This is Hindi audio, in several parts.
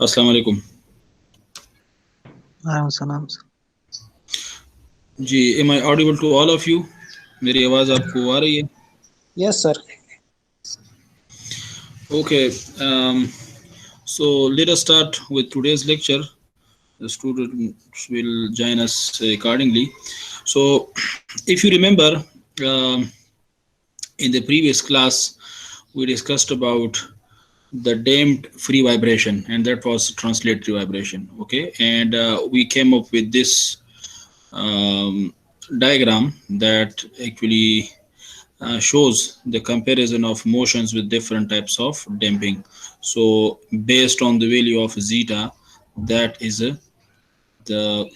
अस्सलाम वालेकुम। Salam. Ji, am I audible to all of you? मेरी आवाज़ आपको आ रही है? Yes, sir. Okay, so let us start with today's lecture. The students will join us accordingly. So, if you remember, um, in the previous class, we discussed about the damped free vibration, and that was translatory vibration. Okay, and we came up with this um, diagram that actually shows the comparison of motions with different types of damping. So based on the value of zeta, that is the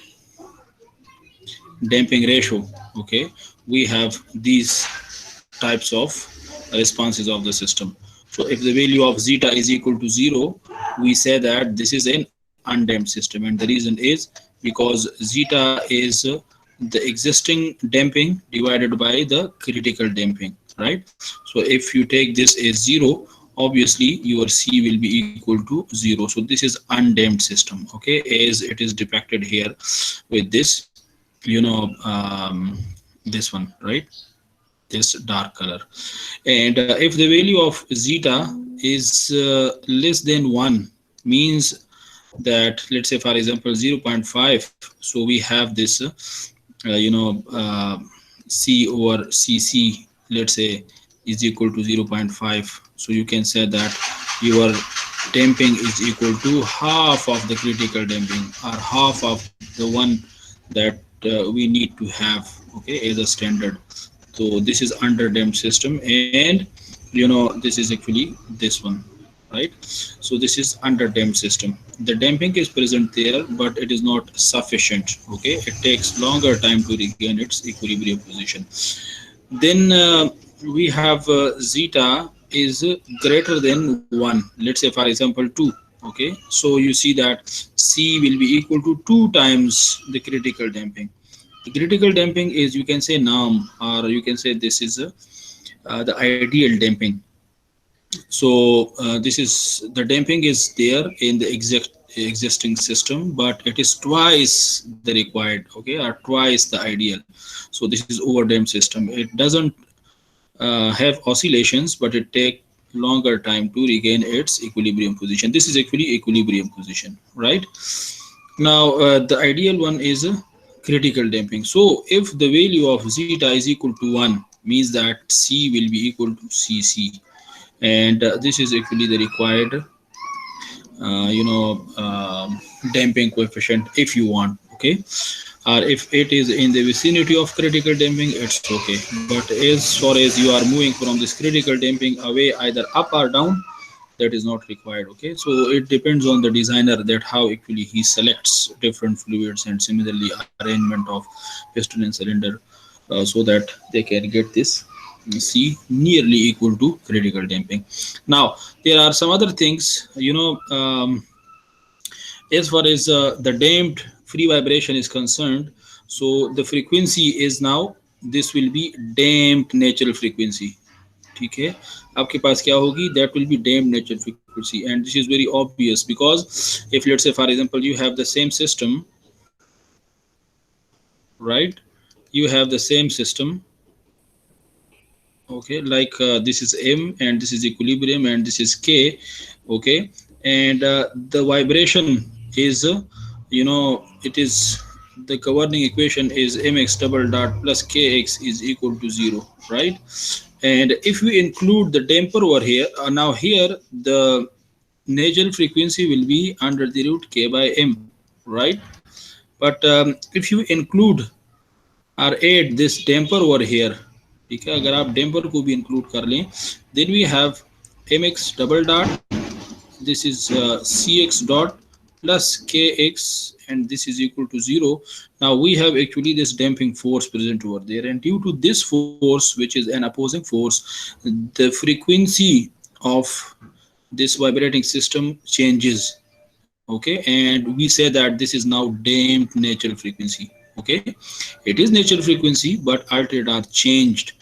damping ratio. Okay, we have these types of responses of the system. So if the value of zeta is equal to 0, we say that this is an undamped system, and the reason is because zeta is the existing damping divided by the critical damping, right? So if you take this as 0, obviously your C will be equal to 0. So this is undamped system, okay, as it is depicted here with this, this one, right? This dark color. And if the value of zeta is less than 1, means that, let's say for example 0.5, so we have this C over cc, let's say, is equal to 0.5. So you can say that your damping is equal to half of the critical damping, or half of the one that we need to have, okay, as a standard. So this is under damped system, and this is actually this one, right? So this is under damped system. The damping is present there, but it is not sufficient. Okay, it takes longer time to regain its equilibrium position. Then we have zeta is greater than 1, let's say for example 2. Okay, so you see that C will be equal to 2 times the critical damping. The critical damping is, you can say, norm, or you can say this is the ideal damping. So this is the damping is there in the exact existing system, but it is twice the required, okay, or twice the ideal. So this is over damped system. It doesn't have oscillations, but it take longer time to regain its equilibrium position. This is actually equilibrium position, right? Now the ideal one is critical damping. So if the value of zeta is equal to 1, means that C will be equal to cc, and this is actually the required damping coefficient if you want. Okay, or if it is in the vicinity of critical damping, it's okay. But as far as you are moving from this critical damping away, either up or down, that is not required. Okay, so it depends on the designer, that how actually he selects different fluids, and similarly arrangement of piston and cylinder, so that they can get this C nearly equal to critical damping. Now there are some other things, as far as the damped free vibration is concerned. So the frequency is now, this will be damped natural frequency. ठीक है, आपके पास क्या होगी, that will be damped natural frequency. And this is very obvious, because if, let's say for example, you have the same system, right? You have the same system, okay, like this is M, and this is equilibrium, and this is K. Okay, and the vibration is it is, the governing equation is mx double dot plus kx is equal to 0, right? And if we include the damper over here, now here the nasal frequency will be under the root k by m, right? But if you include or add this damper over here, ठीक है, अगर आप damper को भी include कर लें, then we have mx double dot, this is cx dot plus kx, and this is equal to 0. Now we have actually this damping force present over there, and due to this force, which is an opposing force, the frequency of this vibrating system changes. Okay, and we say that this is now damped natural frequency. Okay, it is natural frequency, but altered or changed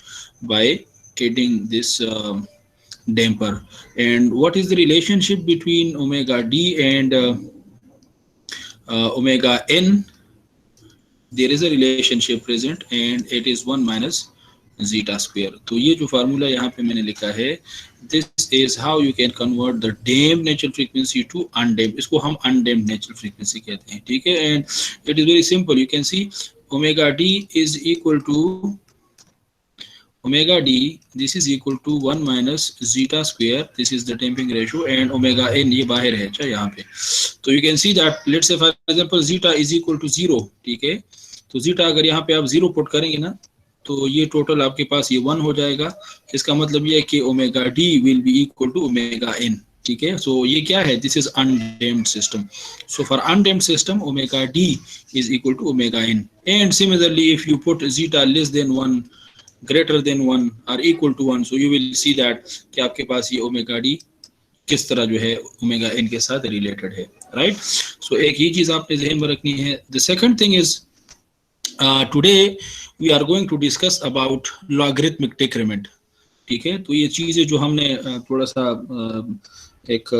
by adding this damper. And what is the relationship between omega d and omega n? There is a relationship present and it is 1 minus zeta square. तो ये जो फार्मूला यहाँ पे मैंने लिखा है, this is how you can convert the damped natural frequency to undamped. इसको हम undamped natural frequency कहते हैं, ठीक है. And it is very simple. You can see omega d is equal to omega d, this is equal to 1 minus zeta square, this is the damping ratio, and omega n ये बाहर है, अच्छा यहाँ पे. तो you can see that let's say for example zeta is equal to 0, ठीक है. तो zeta अगर यहाँ पे आप 0 पुट करेंगे ना, तो ये टोटल आपके पास ये 1 हो जाएगा. इसका मतलब ये है कि omega D will be equal to omega N, ठीक है. सो ये क्या है, this is undamped system. So for undamped system omega D is equal to omega N. And similarly if you put zeta less than 1, greater than 1 और equal to 1, so you will see that कि आपके पास ये ओमेगा डी किस तरह जो है ओमेगा एन के साथ रिलेटेड है, राइट. सो एक ही चीज आपने ज़हन में रखनी है. The second thing is today we are going to discuss about logarithmic decrement, ठीक है. तो ये चीजें जो हमने थोड़ा सा एक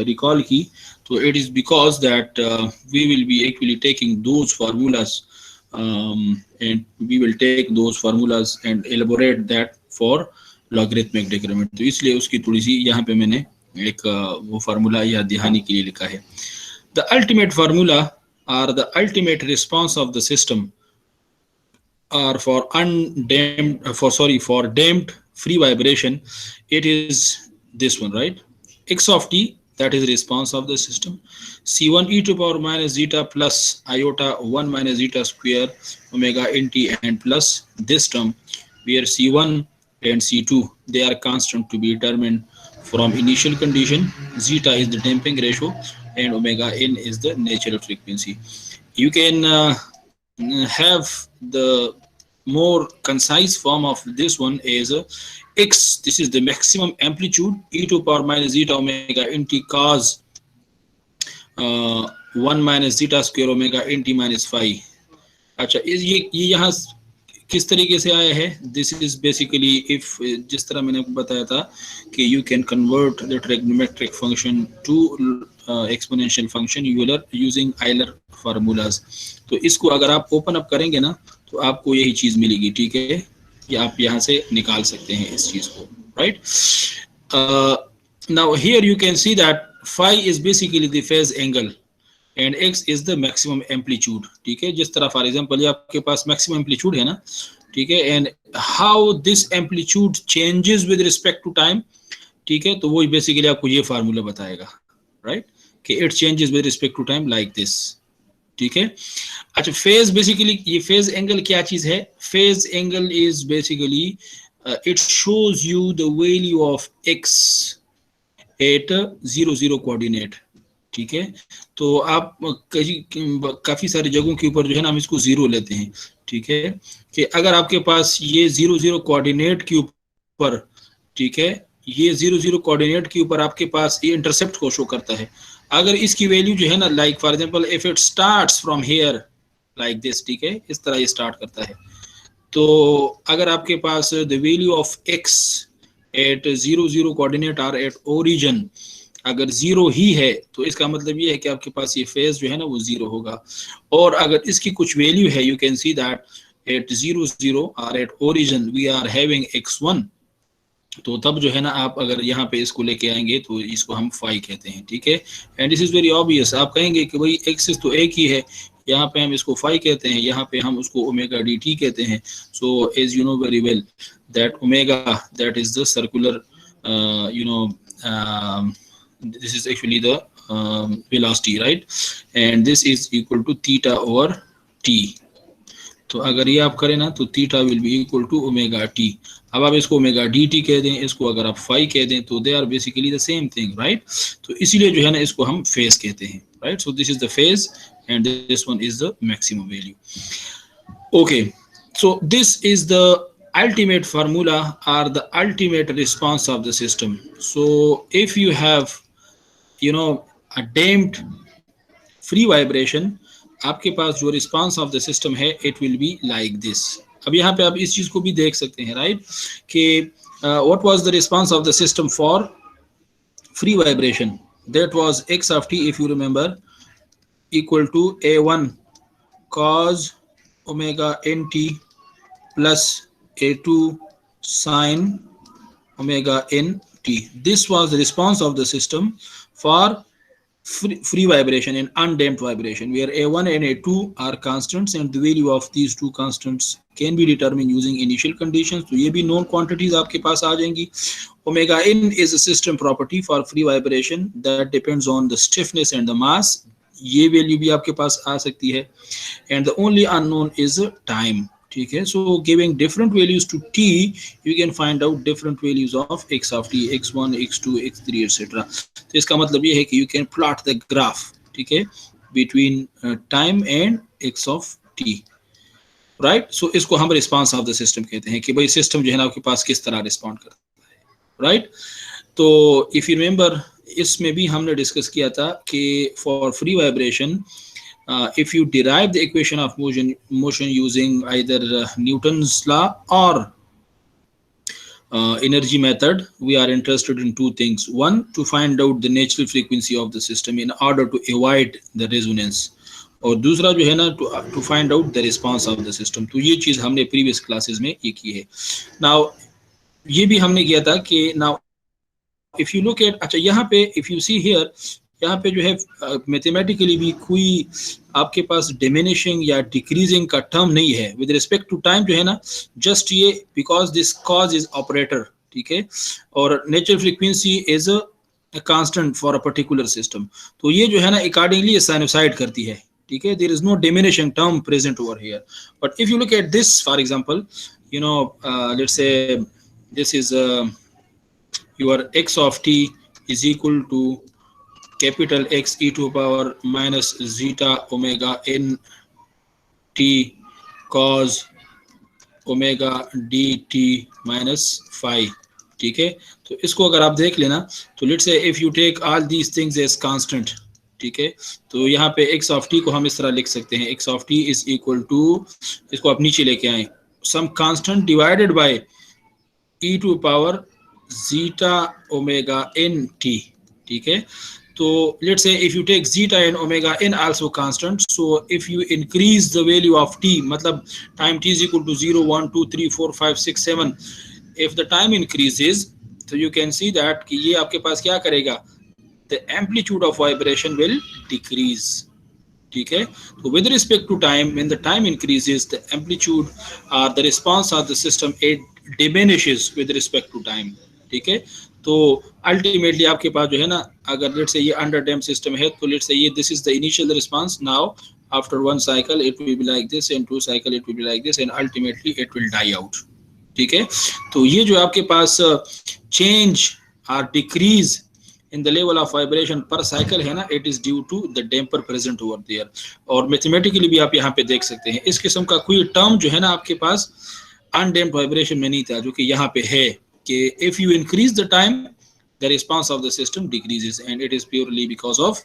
रिकॉल की, तो it is because that we will be actually taking those formulas and we will take those formulas and elaborate that for logarithmic decrement. तो इसलिए उसकी थोड़ी सी यहाँ पे मैंने एक वो फार्मूला याद दिहानी के लिए लिखा है. The ultimate formula or the ultimate response of the system or for damped free vibration, it is this one, right? X of t, that is response of the system. C1 e to power minus zeta plus iota 1 minus zeta square omega nt and plus this term where C1 and C2 they are constant to be determined from initial condition. Zeta is the damping ratio and omega n is the natural frequency. You can have the more concise form of this one is x, this is the maximum amplitude, e to power minus zeta omega nt cos 1 minus zeta square omega nt minus phi. अच्छा, ये यहाँ किस तरीके से आया है, दिस इज बेसिकली इफ जिस तरह मैंने आपको बताया था कि you can convert the trigonometric function to exponential function using Euler formulas. तो इसको अगर आप ओपन अप करेंगे ना, तो आपको यही चीज मिलेगी, ठीक है. ये आप यहाँ से निकाल सकते हैं इस चीज को, right. Now here you can see that phi is basically the phase angle and x is the maximum amplitude, ठीक है. जिस तरह फॉर एग्जांपल ये आपके पास मैक्सिमम एम्पलीट्यूड है ना, ठीक है. And how this amplitude changes with respect to time, ठीक है. तो वो बेसिकली आपको ये फार्मूला बताएगा, राइट, कि it changes with respect to time like this, ठीक है. अच्छा, फेज बेसिकली ये फेज एंगल क्या चीज है, phase angle is basically it shows you the value of x at 0 coordinate, ठीक है. तो आप काफी सारी जगहों के ऊपर जो है ना हम इसको 0 लेते हैं, ठीक है, कि अगर आपके पास ये 0 कोऑर्डिनेट के ऊपर, ठीक है, ये 0 कोऑर्डिनेट के ऊपर आपके पास ये इंटरसेप्ट को शो करता है. अगर इसकी वैल्यू जो है ना, like for example if it starts from here like this, ठीक है, इस तरह ये स्टार्ट करता है. तो अगर आपके पास the value of x at 0 coordinate और एट ओरिजिन अगर 0 ही है, तो इसका मतलब ये है कि आपके पास ये फेज जो है ना वो 0 होगा. और अगर इसकी कुछ वैल्यू है, you can see that at 0 और at origin we are having x1, तो तब जो है ना आप अगर यहाँ पे इसको लेके आएंगे तो इसको हम फाई कहते हैं, ठीक है. And this is very obvious, आप कहेंगे कि भाई एक्सिस तो एक ही है, यहाँ पे हम इसको फाई कहते हैं, यहाँ पे हम उसको ओमेगा डी टी कहते हैं. So as you know very well that omega that is the circular you know this is actually the velocity, right, and this is equal to theta over t. तो अगर ये आप करें ना तो theta will be equal to omega t. अब आप इसको ओमेगा डी टी कह दें, इसको अगर आप फाई कह दें, तो they are basically the same thing, right. तो इसीलिए जो है ना इसको हम फेज कहते हैं, right. So this is the phase and this one is the maximum value. Okay, so this is the ultimate formula or the ultimate response of the system. So if you have a damped free vibration, आपके पास जो रिस्पांस ऑफ द सिस्टम है it will be like this. अब यहाँ पे आप इस चीज को भी देख सकते हैं, राइट, कि what was the response of the system for free vibration? That was x of t, if you remember, equal to a1 cos omega nt plus a2 sine omega nt. This was the response of the system for free vibration and undamped vibration, where a1 and a2 are constants and the value of these two constants can be determined using initial conditions. तो ये भी known quantities आपके पास आ जाएंगी. Omega n is a system property for free vibration that depends on the stiffness and the mass. ये value भी आपके पास आ सकती है. And the only unknown is time. ठीक है. So giving different values to t, you can find out different values of x of t, x1, x2, x3, etc. तो इसका मतलब ये है कि you can plot the graph, ठीक है, between time and x of t, right? So इसको हम response of the system कहते हैं कि भाई system जो है ना आपके पास किस तरह respond करता है, right? तो if you remember, इसमें भी हमने discuss किया था कि for free vibration, if you derive the equation of motion using either Newton's law or energy method, we are interested in two things. One, to find out the natural frequency of the system in order to avoid the resonance, और दूसरा जो है ना to find out the response of the system. तो ये चीज हमने previous classes में ये की है. Now ये भी हमने किया था कि now if you look at, अच्छा यहाँ पे if you see here, यहाँ पे जो है मैथमेटिकली भी कोई आपके पास डिमिनिशिंग या डिक्रीजिंग का टर्म नहीं है विद रिस्पेक्ट टू टाइम, जो है ना जस्ट ये because this cause is operator, ठीक है, और natural frequency is a constant for a particular system. तो ये जो है ना अकॉर्डिंगली साइनोसाइड करती है, ठीक है. There is no diminishing term present over here. But if you look at this, for example, you know let's say this is your x of t is equal to capital X e to power minus zeta omega n t cos omega dt minus phi, ठीक है. तो इसको अगर आप देख लेना तो लेट्स से if you take all these things as constant, ठीक है, तो यहाँ पे x of t को हम इस तरह लिख सकते हैं, x of t is equal to, इसको आप नीचे लेके आए, some constant divided by e to power zeta omega n t, ठीक है. So let's say if you take zeta and omega n also constant, so if you increase the value of t, मतलब time t is equal to 0, 1, 2, 3, 4, 5, 6, 7, if the time increases, so you can see that कि ये आपके पास क्या करेगा, the amplitude of vibration will decrease, ठीक है. So with respect to time, when the time increases, the amplitude or the response of the system, it diminishes with respect to time, ठीक है. तो अल्टीमेटली आपके पास जो है ना, अगर लेट्स से ये अंडर डैम सिस्टम है, तो लेट्स से ये this is the initial response. Now after one cycle it will be like this, and two cycle it will be like this, and ultimately it will die out, ठीक है. तो ये जो आपके पास चेंज और decrease in the level of vibration per cycle है ना, it is due to the damper present over there. और मैथमेटिकली भी आप यहाँ पे देख सकते हैं इस किस्म का कोई टर्म जो है ना आपके पास अनडैम्प्ड वाइब्रेशन में नहीं था, जो कि यहाँ पे है कि if you increase the time, the response of the system decreases, and it is purely because of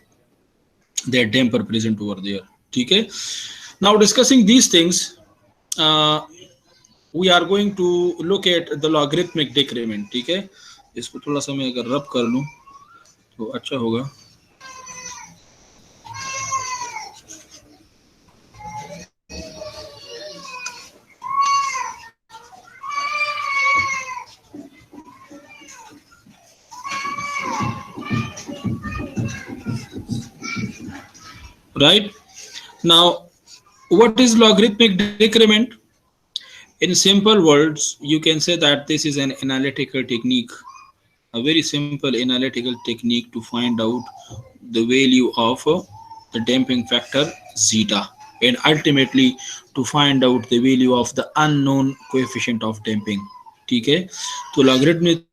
that damper present over there, ठीक है. Now discussing these things, we are going to look at the logarithmic decrement, ठीक है. इसको थोड़ा सा मैं अगर रब कर लूं तो अच्छा होगा. Right now, what is logarithmic decrement? In simple words, you can say that this is an analytical technique, a very simple analytical technique to find out the value of the damping factor zeta, and ultimately to find out the value of the unknown coefficient of damping, ठीक है. तो logarithmic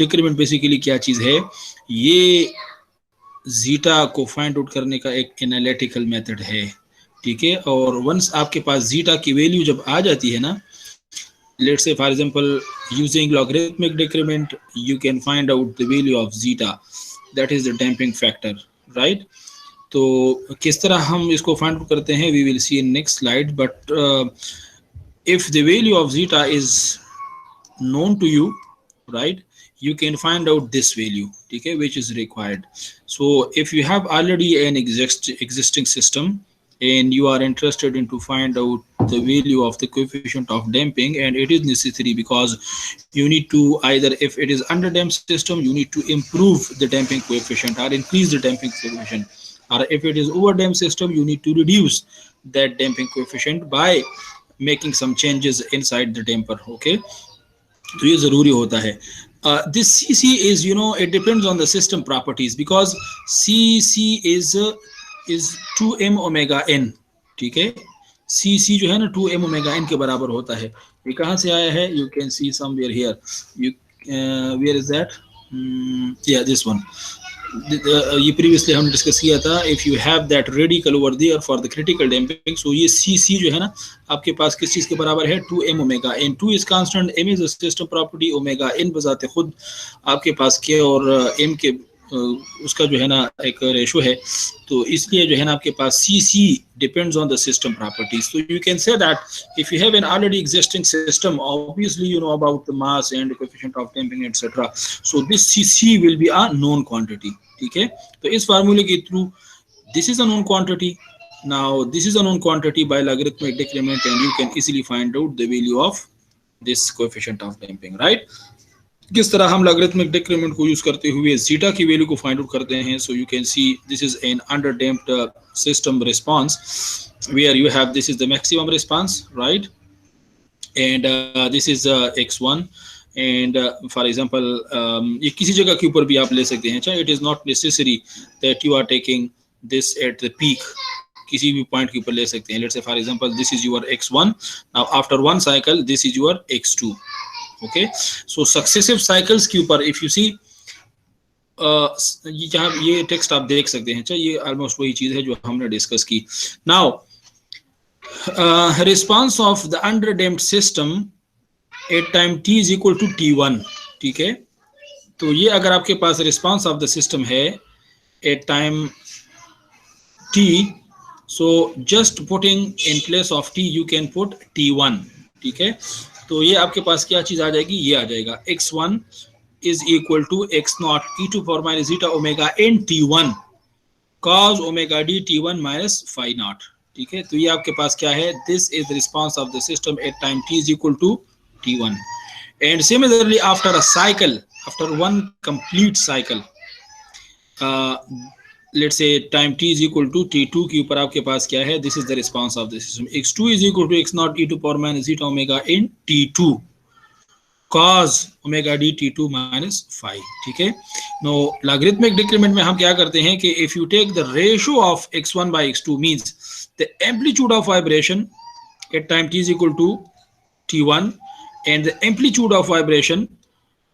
decrement बेसिकली क्या चीज है, ये जीटा को फाइंड आउट करने का एक एनालिटिकल मेथड है, ठीक है. और वंस आपके पास जीटा की वैल्यू जब आ जाती है ना, let's say for example using logarithmic decrement you can find out the value of zeta, that is the damping factor, right. तो किस तरह हम इसको फाइंड आउट करते हैं we will see in next slide. But if the value of zeta is known to you, right, you can find out this value, okay, which is required. So if you have already an existing system and you are interested in to find out the value of the coefficient of damping, and it is necessary because you need to either, if it is under damped system, you need to improve the damping coefficient or increase the damping coefficient, or if it is over damped system, you need to reduce that damping coefficient by making some changes inside the damper, okay. तो ये जरूरी होता है. This CC is, you know, it depends on the system properties because CC is 2m omega n, ठीक है. CC जो है ना 2m omega n के बराबर होता है. ये कहाँ से आया है? You can see somewhere here. You where is that? Yeah, this one. ये previously हमने डिस्कस किया था. If you have that radical over there for the critical damping, so ये CC जो है ना आपके पास किस चीज के बराबर है? 2m omega n. 2 is constant, m is a system property, omega n बजाते खुद आपके पास k और m के उसका जो है ना एक रेशो है, तो इसलिए जो है ना आपके पास CC depends on the system properties. So you can say that if you have an already existing system, obviously you know about the mass and the coefficient of damping, etc. So this CC will be a known quantity, ठीक है. तो इस फार्मूले के through this is a known quantity. Now this is a known quantity by logarithmic decrement, and you can easily find out the value of this coefficient of damping, right? किस तरह हम लॉगरिथमिक डिक्रीमेंट को यूज करते हुए जीटा की वैल्यू को फाइंड आउट करते हैं. So you can see this is an under damped system response where you have this is the maximum response, right, and this is x1 and for example ये किसी जगह के ऊपर भी आप ले सकते हैं. चाहे it is not necessary that you are taking this at the peak, किसी भी पॉइंट के ऊपर ले सकते हैं. Let's say for example this is your x1, now after one cycle this is your x2. Okay, so successive cycles के ऊपर इफ यू सी यहाँ ये टेक्स्ट आप देख सकते हैं. ये ऑलमोस्ट वही चीज है जो हमने डिस्कस की. Now response of the under damped system at time t is equal to t1, ठीक है. तो ये अगर आपके पास रिस्पांस ऑफ द सिस्टम है at time t, so just putting in place of t you can put t1, ठीक है. तो ये आपके पास क्या चीज आ जाएगी? ये आ जाएगा x1 is equal to x0 e to power minus zeta omega n t1 cos omega d t1 minus phi naught, ठीक है. तो ये आपके पास क्या है? This is the response of the system at time t is equal to t1. And similarly after a cycle, after one complete cycle, let's say time t is equal to t2 के ऊपर आपके पास क्या है? This is the response of the system x2 is equal to x0 e to power minus zeta omega n t2 cos omega d t2 minus phi, ठीक है. नो लॉगरिथमिक डिक्रीमेंट में हम क्या करते हैं कि if you take the ratio of x1 by x2 means the amplitude of vibration at time t is equal to t1 and the amplitude of vibration,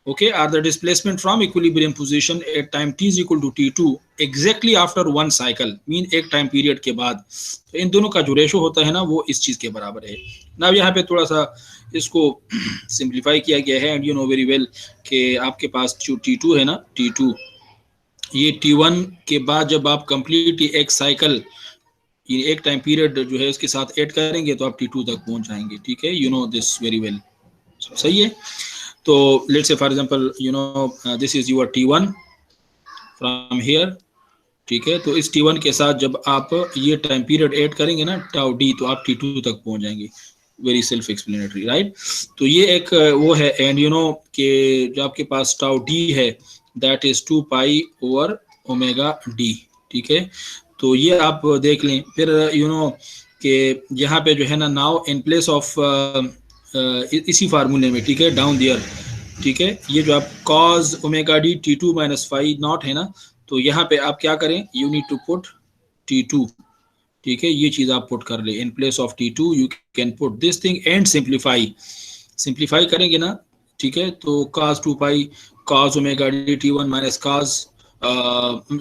okay, are the displacement from equilibrium position at time t is equal to t2 exactly after one cycle, mean एक टाइम पीरियड के बाद. तो इन दोनों का जो रेशो होता है ना वो इस चीज के बराबर है. ना यहाँ पे थोड़ा सा इसको सिंप्लीफाई किया गया है, and you know very well कि आपके पास जो t2 है ना, t2 ये t1 के बाद जब आप कंप्लीटली एक साइकिल ये एक टाइम पीरियड जो है उसके साथ ऐड करेंगे तो आप t2 तक पहुंच जाएंगे, ठीक है. You no this very well, सही है. तो let's say for example you no this is your t1 from here, ठीक है. तो इस t1 के साथ जब आप ये टाइम पीरियड ऐड करेंगे ना टाउ d, तो आप t2 तक पहुंच जाएंगे. Very self explanatory, right. तो ये एक वो है, एंड यू नो कि जो आपके पास टाउ d है that is 2 pi over omega d, ठीक है. तो ये आप देख लें. फिर यू नो कि यहाँ पे जो है ना नाउ इन प्लेस ऑफ इसी फार्मूले में, ठीक है, डाउन दियर, ठीक है, ये जो आप cos omega d t2 minus phi not है ना, तो यहाँ पे आप क्या करें? You need to put t2, ठीक है. ये चीज आप पुट कर ले इन place of t2 you can put this thing and simplify करेंगे ना, ठीक है. तो cos 2 पाई cos omega d t1 minus cos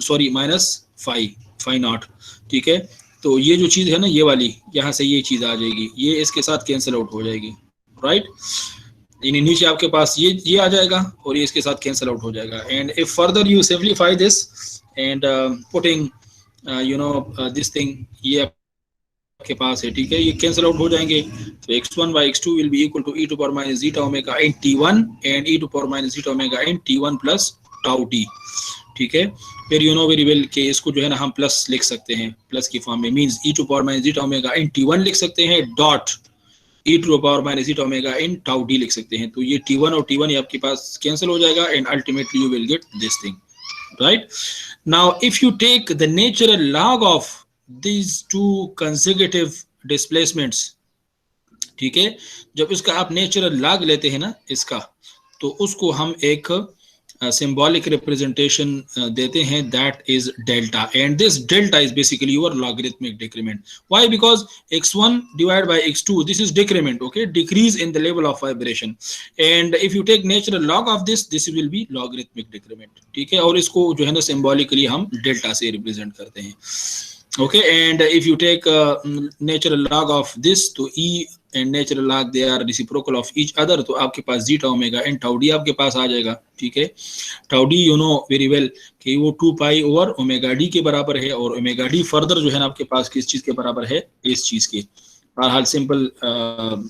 sorry minus phi naught, ठीक है. तो ये जो चीज है ना ये वाली, यहाँ से ये चीज आ जाएगी, ये इसके साथ कैंसिल आउट हो जाएगी, राइट. यानी नीचे आपके पास ये आ जाएगा और ये इसके साथ कैंसिल आउट हो जाएगा. And if further you simplify this and putting you know this thing, ये आपके पास है, ठीक है, ये कैंसिल आउट हो जाएंगे। तो x1 by x2 will be equal to e to power minus zeta omega n t1 and e to power minus zeta omega n t1 plus tau t, ठीक है। फिर यू नो वेरी वेल कि इसको जो है ना हम प्लस लिख सकते हैं, प्लस की फॉर्म में, means e to power minus zeta omega n t1 लिख सकते हैं, dot e to power minus zeta omega n tau d लिख सकते हैं। तो ये t1 और t1 ये आपके पास कैंसिल हो जाएगा and ultimately you will get this thing, right? Now if you take the natural log of these two consecutive displacements, ठीक है, जब इसका आप नेचुरल लॉग लेते हैं ना इसका, तो उसको हम एक symbolic representation देते हैं, that is delta, and this delta is basically your logarithmic decrement. Why? Because x1 divided by x2, this is decrement, okay, decrease in the level of vibration, and if you take natural log of this will be logarithmic decrement, ठीक है, और इसको जो है ना symbolically हम delta से represent करते हैं, okay, and if you take natural log of this, तो e and natural log they are reciprocal of each other, तो आपके पास zeta omega and tau d आपके पास आ जाएगा, ठीक है। Tau d you know very well कि वो 2 पाई ओवर ओमेगा डी के बराबर है, और ओमेगा डी फर्दर जो है ना आपके पास किस चीज के बराबर है, इस चीज के, बहरहाल सिंपल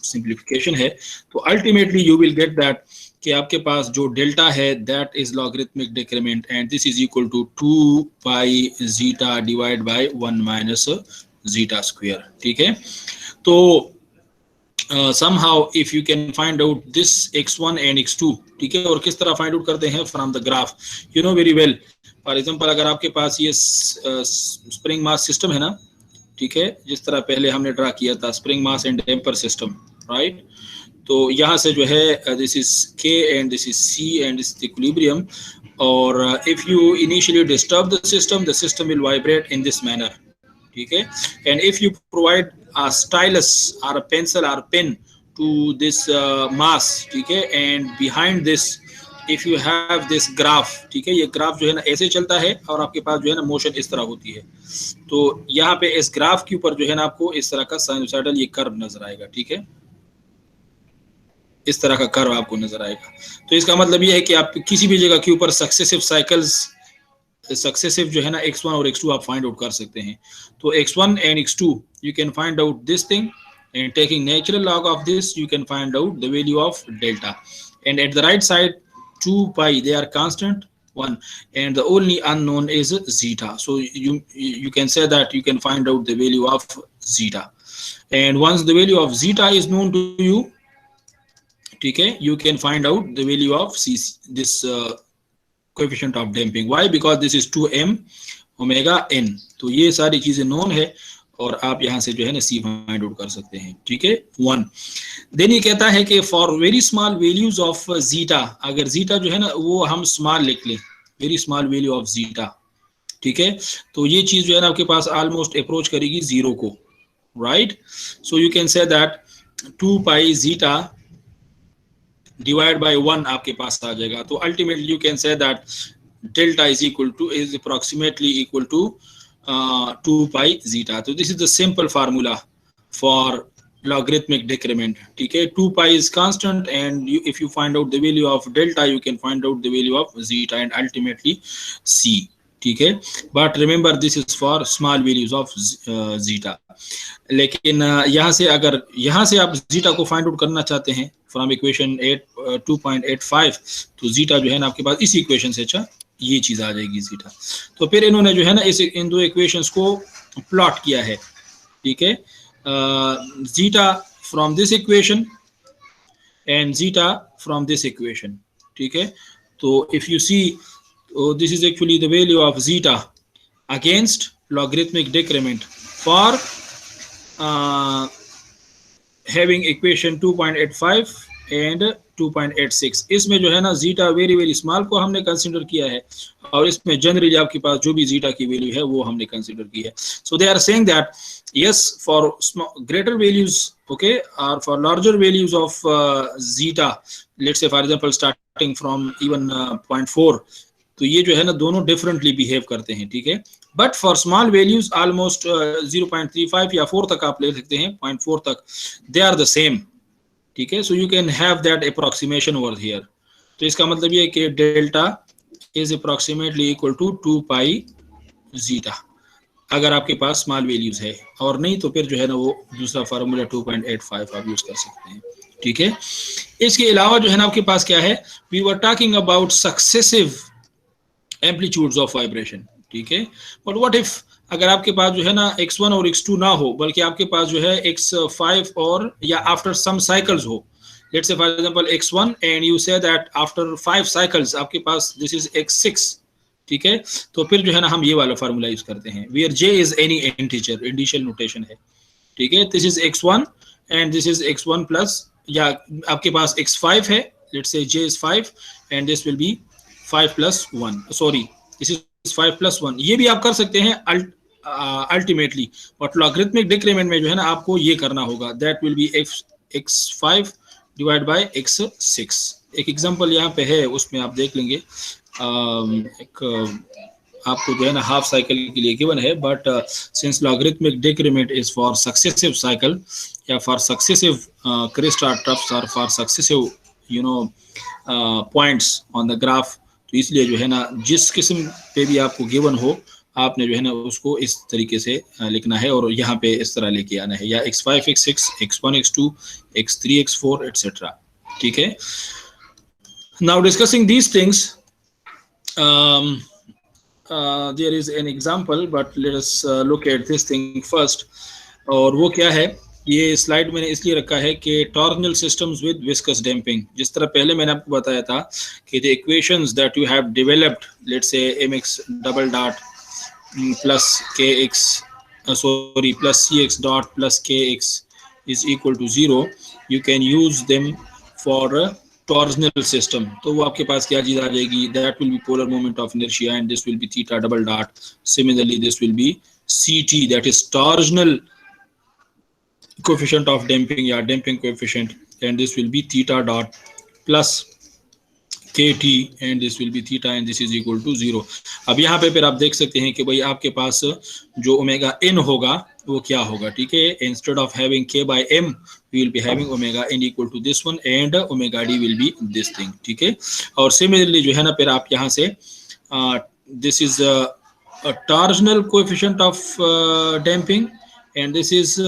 सिंप्लीफिकेशन है। तो ultimately you will get that कि आपके पास जो डेल्टा है that is logarithmic decrement and this is equal to 2 pi zeta divide by 1 minus zeta square, ठीक है। तो somehow if you can find out this x1 and x2, ठीक है, और किस तरह फाइंड आउट करते हैं from the graph, you know very well. For example अगर आपके पास ये स्प्रिंग मास सिस्टम है ना, ठीक है, जिस तरह पहले हमने ड्रा किया था spring mass and damper system, right, तो यहाँ से जो है this is k and this is c and this is equilibrium, और if you initially disturb the system will vibrate in this manner, ठीक है, and if you provide a stylus or a pencil or pen to this mass, ठीक है, and behind this if you have this graph, ठीक है, ये ग्राफ जो है ना ऐसे चलता है और आपके पास जो है ना मोशन इस तरह होती है, तो यहाँ पे इस ग्राफ के ऊपर जो है ना आपको इस तरह का साइनोसॉइडल ये कर्व नजर आएगा, ठीक है, इस तरह का कर्व आपको नजर आएगा। तो इसका मतलब ये है कि आप किसी भी जगह के ऊपर सक्सेसिव साइकिल्स, सक्सेसिव जो है ना x1 और x2 आप फाइंड आउट कर सकते हैं। तो x1 and x2 you can find out this thing, and taking natural log of this you can find out the value of delta, and at the right side 2 pi they are constant 1, and the only unknown is zeta, so you can say that you can find out the value of zeta, and once the value of zeta is known to you, ठीक है, you can find out the value of this coefficient of damping. Why? Because this is 2m omega n, तो ये सारी चीजें नोन है और आप यहाँ से जो है ना c फाइंड आउट कर सकते हैं, ठीक है, 1। देन ये कहता है कि for very small values of zeta, अगर जीटा जो है ना वो हम स्मॉल लिख लें, very small value of zeta, ठीक है, तो ये चीज जो है ना आपके पास ऑलमोस्ट अप्रोच करेगी जीरो को, right, so you can say that 2 pi zeta divide by 1 आपके पास आ जाएगा। तो ultimately you can say that delta is approximately equal to 2 pi zeta. तो this is the simple formula for logarithmic decrement, ठीक है, 2 pi is constant, and if you find out the value of delta you can find out the value of zeta and ultimately c, ठीक है, but remember this is for small values of zeta। लेकिन यहाँ से अगर यहाँ से आप जीटा को फाइंड आउट करना चाहते हैं फ्रॉम इक्वेशन 2.85, तो जीटा जो है ना आपके पास इसी इक्वेशन से, अच्छा ये चीज आ जाएगी जीटा। तो फिर इन्होंने जो है ना इन दो इक्वेशंस को प्लॉट किया है, ठीक है, zeta from this equation and zeta from this equation, ठीक है। तो if you see, this is actually the value of zeta against logarithmic decrement for having equation 2.85 and 2.86। इसमें जो है ना जीटा वेरी वेरी स्मॉल को हमने कंसीडर किया है, और इसमें जनरली आपके पास जो भी जीटा की वैल्यू है वो हमने कंसीडर की है। So they are saying that yes, for greater values, okay, or for larger values of zeta, let's say for example starting from even 0.4, तो ये जो है ना दोनों differently behave करते हैं, ठीक है, but for small values almost 0.35 या 4 तक आप ले सकते हैं, 0.4 तक, they are the same, ठीक है, so you can have that approximation over here। तो इसका मतलब ये है कि delta is approximately equal to 2 pi zeta, अगर आपके पास स्मॉल वैल्यूज है, और नहीं तो फिर जो है ना वो दूसरा फार्मूला 2.85 आप यूज कर सकते हैं, ठीक है। इसके अलावा जो है ना आपके पास क्या है, we were talking about successive amplitudes of vibration, ठीक है। बट व्हाट इफ अगर आपके पास जो है ना x1 और x2 ना हो, बल्कि आपके पास जो है x5 और या आफ्टर सम साइकिल्स हो, let's say for example x1 and you say that after 5 cycles आपके पास दिस इज x6, ठीक है। तो फिर जो है ना हम ये वाला फार्मूला यूज करते हैं, where j is any integer, indicial notation है, ठीक है। This is x1 and this is x1 plus, या आपके पास x5 है, let's say j is 5 and this will be 5 plus 1, sorry this is 5 plus 1, ये भी आप कर सकते हैं अल्टीमेटली, बट लॉगरिथमिक डिक्रीमेंट में जो है ना आपको ये करना होगा, that will B x5 divide by x6। एक एग्जांपल यहाँ पे है, उसमें आप देख लेंगे, एक आपको जो है ना हाफ साइकिल के लिए गिवन है, but since logarithmic decrement is for successive cycle या फॉर सक्सेसिव क्रेस्ट और ट्रफ्स और for successive you know points on the graph, तो इसलिए जो है ना जिस किस्म पे भी आपको गिवन हो, आपने जो है ना उसको इस तरीके से लिखना है और यहाँ पे इस तरह लेके आना है, या x5 x6 x1 x2 x3 x4 etc, ठीक है। Now discussing these things, there is an example, but let us look at this thing first. और वो क्या है, ये स्लाइड मैंने इसलिए रखा है कि torsional systems with viscous damping, जिस तरह पहले मैंने आपको बताया था कि the equations that you have developed, let's say mx double dot plus kx sorry plus cx dot plus kx is equal to 0, you can use them for torsional system. तो वो आपके पास क्या चीज आ जाएगी, that will be polar moment of inertia and this will be theta double dot, similarly this will B ct, that is torsional coefficient of damping या damping coefficient, and this will be theta dot plus kt and this will be theta and this is equal to 0। अब यहाँ पे फिर आप देख सकते हैं कि भाई आपके पास जो ओमेगा n होगा वो क्या होगा, ठीक है। Instead of having k by m we will be having omega n equal to this one and omega d will be this thing, ठीक है। और सिमिलरली जो है ना फिर आप यहाँ से this is a torsional coefficient of damping and this is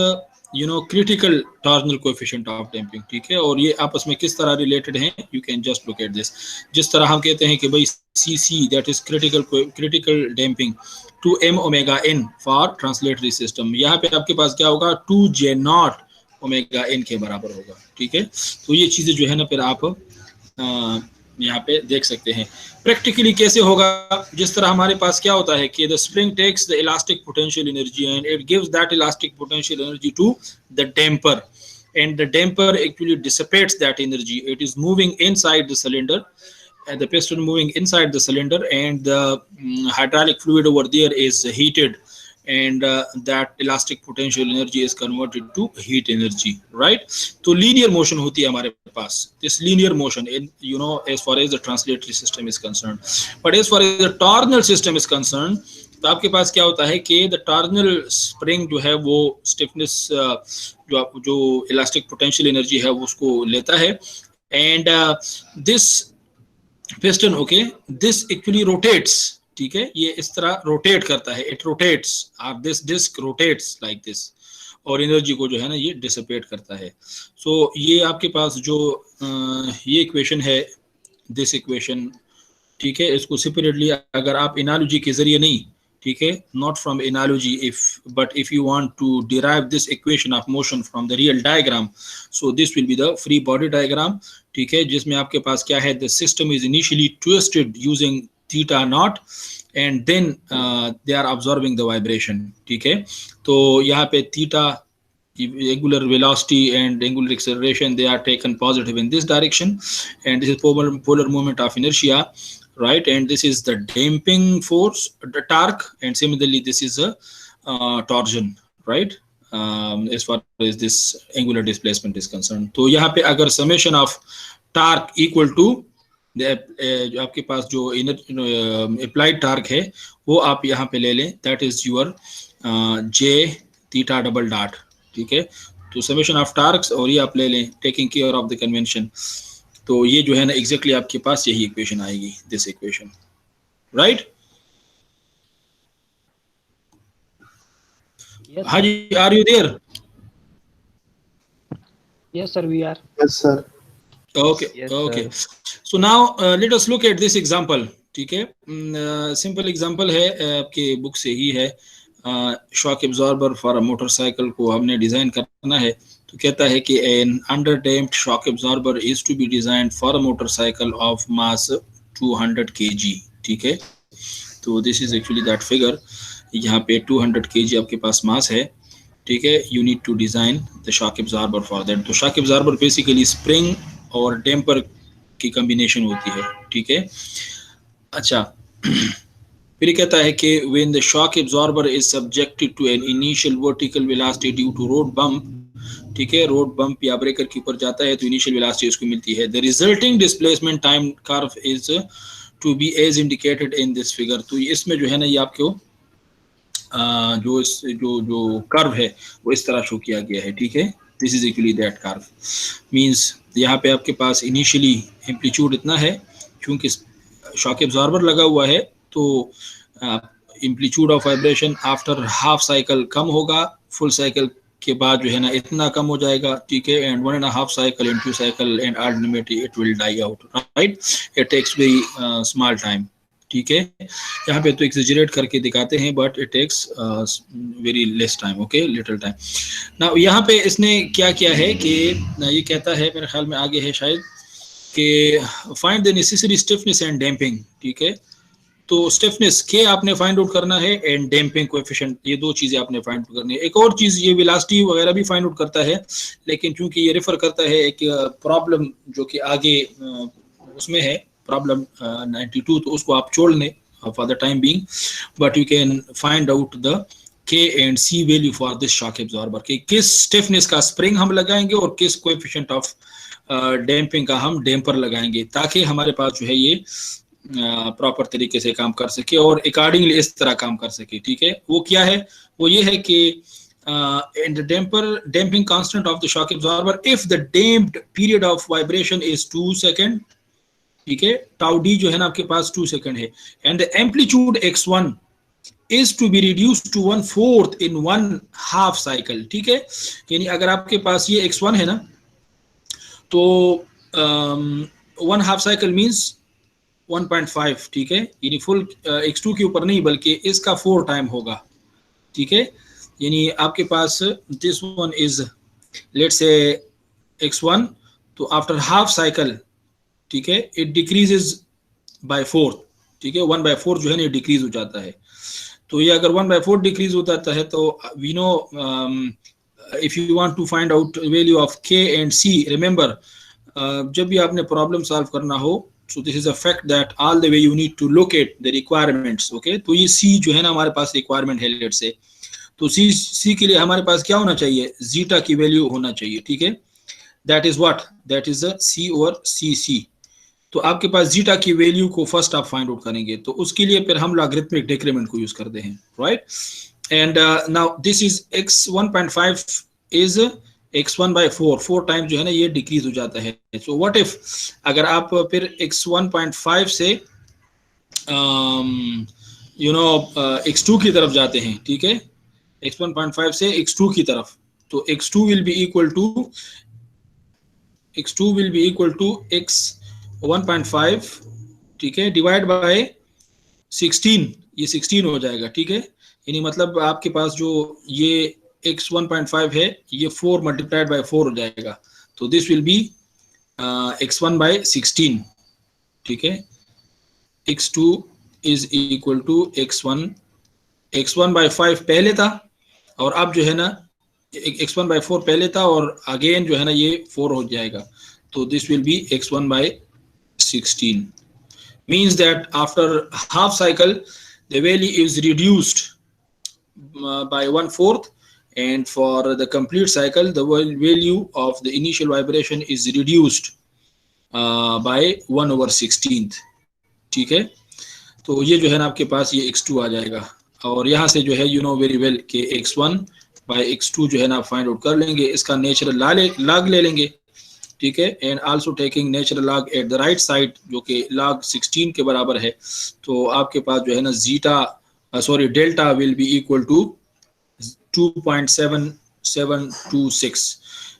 you know critical torsional coefficient of damping, ठीक है। और ये आपस में किस तरह रिलेटेड हैं, you can just look at this। जिस तरह हम कहते हैं कि भाई cc that is critical damping to m omega n for translatory system, यहाँ पे आपके पास क्या होगा 2j नॉट ओमेगा n के बराबर होगा, ठीक है। तो ये चीजें जो है ना फिर आप यहाँ पे देख सकते हैं प्रैक्टिकली कैसे होगा। जिस तरह हमारे पास क्या होता है कि the spring takes the elastic potential energy and it gives that elastic potential energy to the damper and the damper actually dissipates that energy. It is moving inside the cylinder, and the piston moving inside the cylinder, and the hydraulic fluid over there is heated, and that elastic potential energy is converted to heat energy, right? तो linear motion होती है हमारे पास, this linear motion in you know as far as the translatory system is concerned, but as far as the torsional system is concerned, तो आपके पास क्या होता है कि द टॉर्सनल स्प्रिंग जो है वो स्टिफनेस जो इलास्टिक पोटेंशियल एनर्जी है वो उसको लेता है, and this piston okay this actually rotates, ठीक है। ये इस तरह रोटेट करता है, इट रोटेट्स और this disc rotates like this, और एनर्जी को जो है ना ये डिसिपेट करता है। सो ये आपके पास जो ये इक्वेशन है, दिस इक्वेशन, ठीक है, इसको सेपरेटली अगर आप एनालॉजी के जरिए नहीं, ठीक है, not from analogy, but if you want to derive this equation of motion from the real diagram, so this will be the free body diagram, ठीक है, जिसमें आपके पास क्या है, the system is initially twisted using theta naught and then they are absorbing the vibration, ठीक है। तो यहाँ पे theta angular velocity and angular acceleration, they are taken positive in this direction, and this is polar moment of inertia, right? And this is the damping force, the torque, and similarly this is a torsion, right? As far as this angular displacement is concerned, तो यहाँ पे अगर summation of torque equal to जो आपके पास जो applied torque है वो आप यहाँ पे ले लें, that is your j theta double dot, ठीक है। तो summation of torques और ये आप ले लें taking care of the convention, तो ये जो है ना एग्जैक्टली आपके पास यही इक्वेशन आएगी, this equation, right. Yes, Haji, sir. are you there? Yes, sir, we are. Yes, sir. Okay, Yes, okay. sir. So now let us look at this example. ठीक है, सिंपल एग्जांपल है, आपके बुक से ही है. Shock absorber for a motorcycle को हमने डिजाइन करना है. तो कहता है कि an under damped shock absorber is to be designed for a motorcycle of mass 200 kg. ठीक है, तो this is actually that figure. यहाँ पे 200 kg आपके पास मास है. ठीक है, you need to design the shock absorber for that. तो शॉक एब्जॉर्बर बेसिकली स्प्रिंग और डैम्पर की कॉम्बिनेशन होती है. ठीक है, अच्छा. फिर कहता है कि when the shock absorber is subjected to an initial vertical velocity due to road bump. ठीक है, रोड बम्प या ब्रेकर के ऊपर जाता है तो इनिशियल वेलोसिटी उसको मिलती है. The resulting displacement time curve is to be as indicated in this figure. तो इसमें जो है ना ये आपको जो कर्व है वो इस तरह शो किया गया है. ठीक है, this is actually that curve. Means यहाँ पे आपके पास इनिशियली एम्पलीट्यूड इतना है, क्योंकि शॉक एब्जॉर्बर लगा हुआ है तो amplitude of vibration after half cycle कम होगा, फुल साइकिल के बाद जो है ना इतना कम हो जाएगा. ठीक है, and 1.5 cycle and 2 cycle and ultimately it will die out. Right, it takes very small time. ठीक है, यहाँ पे तो एक्सेजरेट करके दिखाते हैं but it takes very less time. Okay, little time. ना यहाँ पे इसने क्या किया है कि ये कहता है, मेरे ख्याल में आगे है शायद, कि find the necessary stiffness and damping. ठीक है, तो स्टिफनेस के आपने फाइंड आउट करना है एंड डैम्पिंग कोएफिशिएंट, ये दो चीजें आपने फाइंड आउट करनी है. एक और चीज ये वेलोसिटी वगैरह भी फाइंड आउट करता है, लेकिन चूंकि ये रेफर करता है एक प्रॉब्लम जो कि आगे उसमें है, प्रॉब्लम 92, तो उसको आप छोड़ लें for the time being. But you can find out the k and c value for this shock absorber, कि किस स्टिफनेस का स्प्रिंग हम लगाएंगे और किस कोएफिशिएंट ऑफ डैम्पिंग का हम डैम्पर लगाएंगे, ताकि हमारे पास जो है ये प्रॉपर तरीके से काम कर सके और अकॉर्डिंगली इस तरह काम कर सके. ठीक है, वो क्या है, वो ये है कि in the damping constant of the shock absorber, if the damped period of vibration is 2 second. ठीक है, tau d जो है ना आपके पास 2 सेकंड है, and the amplitude x1 is to be reduced to 1/4 in 1/2 cycle. ठीक है, यानी अगर आपके पास ये x1 है ना, तो 1/2 cycle means 1.5. ठीक है, यानी फुल x2 के ऊपर नहीं बल्कि इसका 4 टाइम होगा. ठीक है, यानी आपके पास this one is let's say x1, तो आफ्टर हाफ साइकिल, ठीक है, इट डिक्रीजेज बाय 4. ठीक है, 1/4 जो है ना डिक्रीज हो जाता है. तो ये अगर 1/4 डिक्रीज हो जाता है तो we know if you want to find out value of k and c, remember जब भी आपने प्रॉब्लम सॉल्व करना हो, so this is a fact that all the way you need to locate the requirements. okay, तो ये C जो है ना हमारे पास रिक्वायरमेंट है लेट से, तो C के लिए हमारे पास क्या होना चाहिए, जीटा की वैल्यू होना चाहिए. ठीक है, that is what, that is C और CC. तो आपके पास जीटा की वैल्यू को फर्स्ट आप फाइंड आउट करेंगे, तो उसके लिए फिर हम लॉगरिथमिक डिक्रीमेंट को यूज करते हैं. Right, and now this is x1.5 is x1/4, 4 time जो है ना ये डिक्रीज हो जाता है. सो व्हाट इफ अगर आप फिर x1.5 से x2 की तरफ जाते हैं. ठीक है, x1.5 से x2 की तरफ, तो x2 will be equal to x1.5. ठीक है, डिवाइड बाय 16, ये 16 हो जाएगा. ठीक है, यानी मतलब आपके पास जो ये x1.5 है ये 4 मल्टीप्लाइड बाय 4 हो जाएगा, तो दिस विल बी x1/16. ठीक है, x2 is equal to x1/5 पहले था, और अब जो है ना x1/4 पहले था और अगेन जो है ना ये 4 हो जाएगा, तो this will B x1/16. Means that after half cycle the value is reduced by 1/4, and for the complete cycle the value of the initial vibration is reduced by 1/16. ठीक है, तो ये जो है ना आपके पास ये x2 आ जाएगा, और यहाँ से जो है यू नो वेरी वेल कि x1/x2 जो है ना फाइंड आउट कर लेंगे, इसका नेचुरल लॉग ले लेंगे. ठीक है, and also taking natural log at the right side जो कि log 16 के बराबर है, तो आपके पास जो है ना delta will be equal to 2.7726,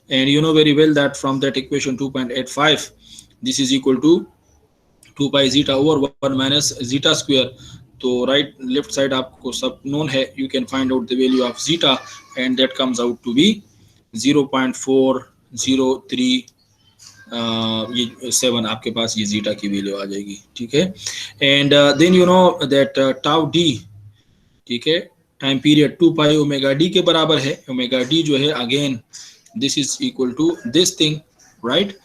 and you know very well that from that equation 2.85, this is equal to 2 pi zeta over 1 minus zeta square. तो राइट लेफ्ट साइड आपको सब नोन है, you can find out the value of zeta and that comes out to be 0.403 आपके पास ये जीटा की वैल्यू आ जाएगी, ठीक है। And then you know that tau d, ठीक है, time period 2 pi omega d के बराबर है। ओमेगा डी जो है again this is equal to this thing, right.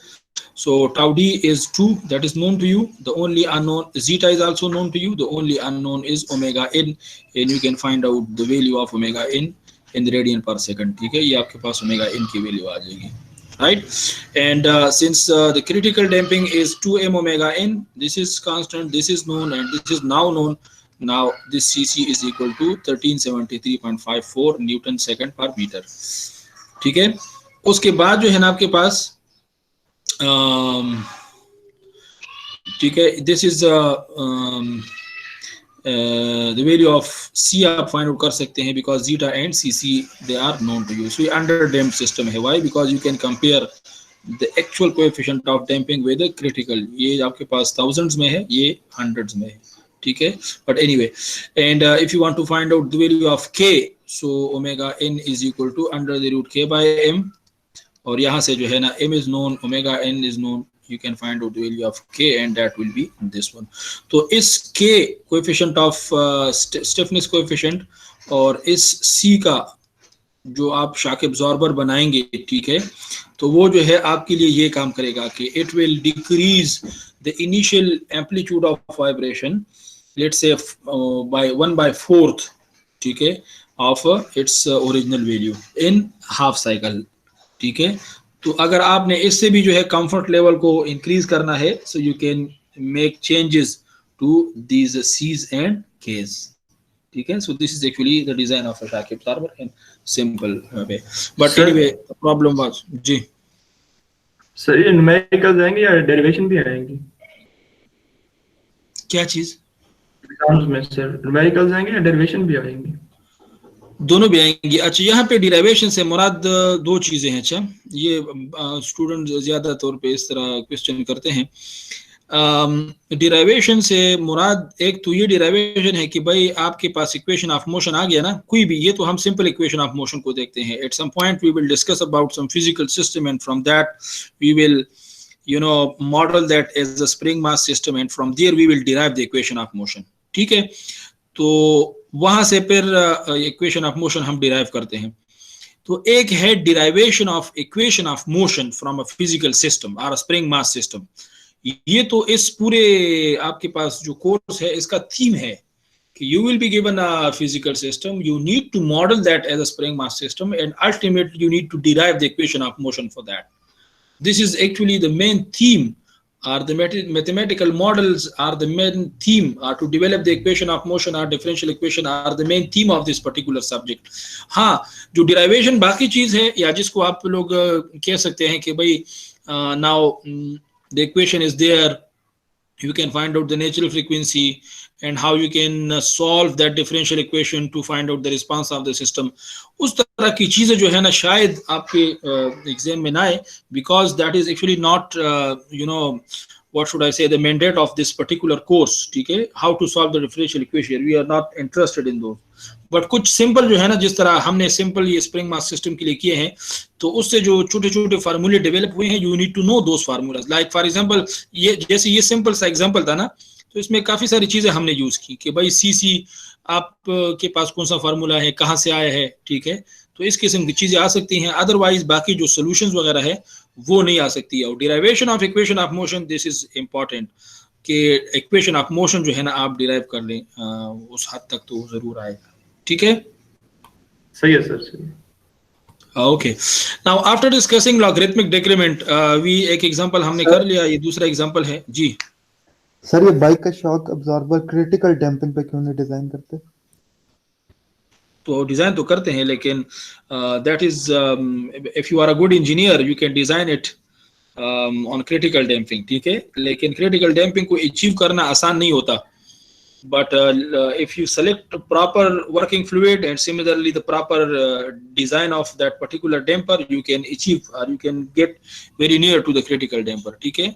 So tau d is 2, that is known to you. The only unknown, zeta is also known to you. The only unknown is omega n, and you can find out the value of omega n in the radian per second, ठीक है। ये आपके पास omega n की वैल्यू आ जाएगी, right? And since the critical damping is 2m omega n, this is constant, this is known, and this is now known. Now this cc is equal to 1373.54 Newton second per meter, ठीक है। उसके बाद जो है ना आपके पास ठीक है, this is the value of c आप फाइंड आउट कर सकते हैं because zeta and c c they are known to you. So ये अंडर डैम्प सिस्टम है, why? Because you can compare the actual coefficient of damping with critical. ये आपके पास थाउजेंड्स में है, ये हंड्रेड्स में है, ठीक है। But anyway, and if you want to find out the value of k, so omega n is equal to under the root k by m, और यहाँ से जो है ना m is known, omega n is known, you can find out the value of k and that will be this one. तो इस k coefficient of stiffness coefficient और इस c का जो आप शॉक एब्जॉर्बर बनाएंगे, ठीक है, तो वो जो है आपके लिए ये काम करेगा कि it will decrease the initial amplitude of vibration, let's say by 1/4, ठीक है, of its original value in half cycle, ठीक है। तो अगर आपने इससे भी जो है कंफर्ट लेवल को इंक्रीज करना है, so you can make changes to these c's and k's, ठीक है। So this is actually the design of a shock absorber in simple way. But anyway problem was जी सर, ये न्यूमेरिकल्स आएंगे या डेरिवेशन भी आएंगे? क्या चीज एग्जाम्स में सर, न्यूमेरिकल्स आएंगे या डेरिवेशन भी आएंगे? दोनों भी आएंगे। अच्छा, यहाँ पे डिराइवेशन से मुराद दो चीजें हैं। अच्छा, ये स्टूडेंट ज्यादा तौर पे इस तरह क्वेश्चन करते हैं। डिराइवेशन से मुराद एक तो ये डिराइवेशन है कि भाई आपके पास इक्वेशन ऑफ मोशन आ गया ना, कोई भी, ये तो हम सिंपल इक्वेशन ऑफ मोशन को देखते हैं। At some point we will discuss about some physical system and from that we will model that as a spring mass system and from there we will derive the equation of motion, ठीक है। तो वहां से फिर इक्वेशन ऑफ मोशन हम डिराइव करते हैं। तो एक है derivation of equation of motion from a physical system और स्प्रिंग मास सिस्टम। ये तो इस पूरे आपके पास जो कोर्स है इसका थीम है कि you will be given a physical system, you need to model that as a spring mass system and ultimately you need to derive the equation of motion for that. This is actually the main theme, or the mathematical models are the main theme, or to develop the equation of motion or differential equation are the main theme of this particular subject. हाँ, जो derivation बाकी चीज है, या जिसको आप लोग कह सकते हैं कि भाई now the equation is there, you can find out the natural frequency and how you can solve that differential equation to find out the response of the system. उस तरह की चीजें जो है ना शायद आपके एग्जाम में ना आए, because that is actually not what should I say, the mandate of this particular course, ठीक है, how to solve the differential equation, we are not interested in those. But कुछ सिंपल जो है ना, जिस तरह हमने सिंपल ये स्प्रिंग मास सिस्टम के लिए किए हैं, तो उससे जो छोटे छोटे फार्मूले डेवलप हुए हैं, you need to know those formulas. Like for example, ये जैसे ये सिंपल सा एग्जांपल था ना, तो इसमें काफी सारी चीजें हमने यूज की कि भाई सीसी आप के पास कौन सा फार्मूला है, कहाँ से आया है, ठीक है। तो इस किस्म की चीजें आ सकती हैं, अदरवाइज बाकी जो सोल्यूशंस वगैरह है वो नहीं आ सकती है। और derivation of equation of motion, this is important कि इक्वेशन ऑफ मोशन जो है ना आप डिराइव कर लें, उस हद तक तो जरूर आएगा, ठीक है। सही है sir. Okay, now after discussing logarithmic decrement, एक एग्जांपल हमने कर लिया, ये दूसरा एग्जांपल है जी। सर, ये बाइक का शॉक अब्जॉर्बर क्रिटिकल डैम्पिंग पे क्यों नहीं डिजाइन करते? तो डिजाइन तो करते हैं, लेकिन that is if you are a good engineer you can design it on critical damping, ठीक है। लेकिन क्रिटिकल डैम्पिंग को अचीव करना आसान नहीं होता, But if you select proper working fluid and similarly the proper design of that particular damper, you can achieve or you can get very near to the critical damper. ठीक है?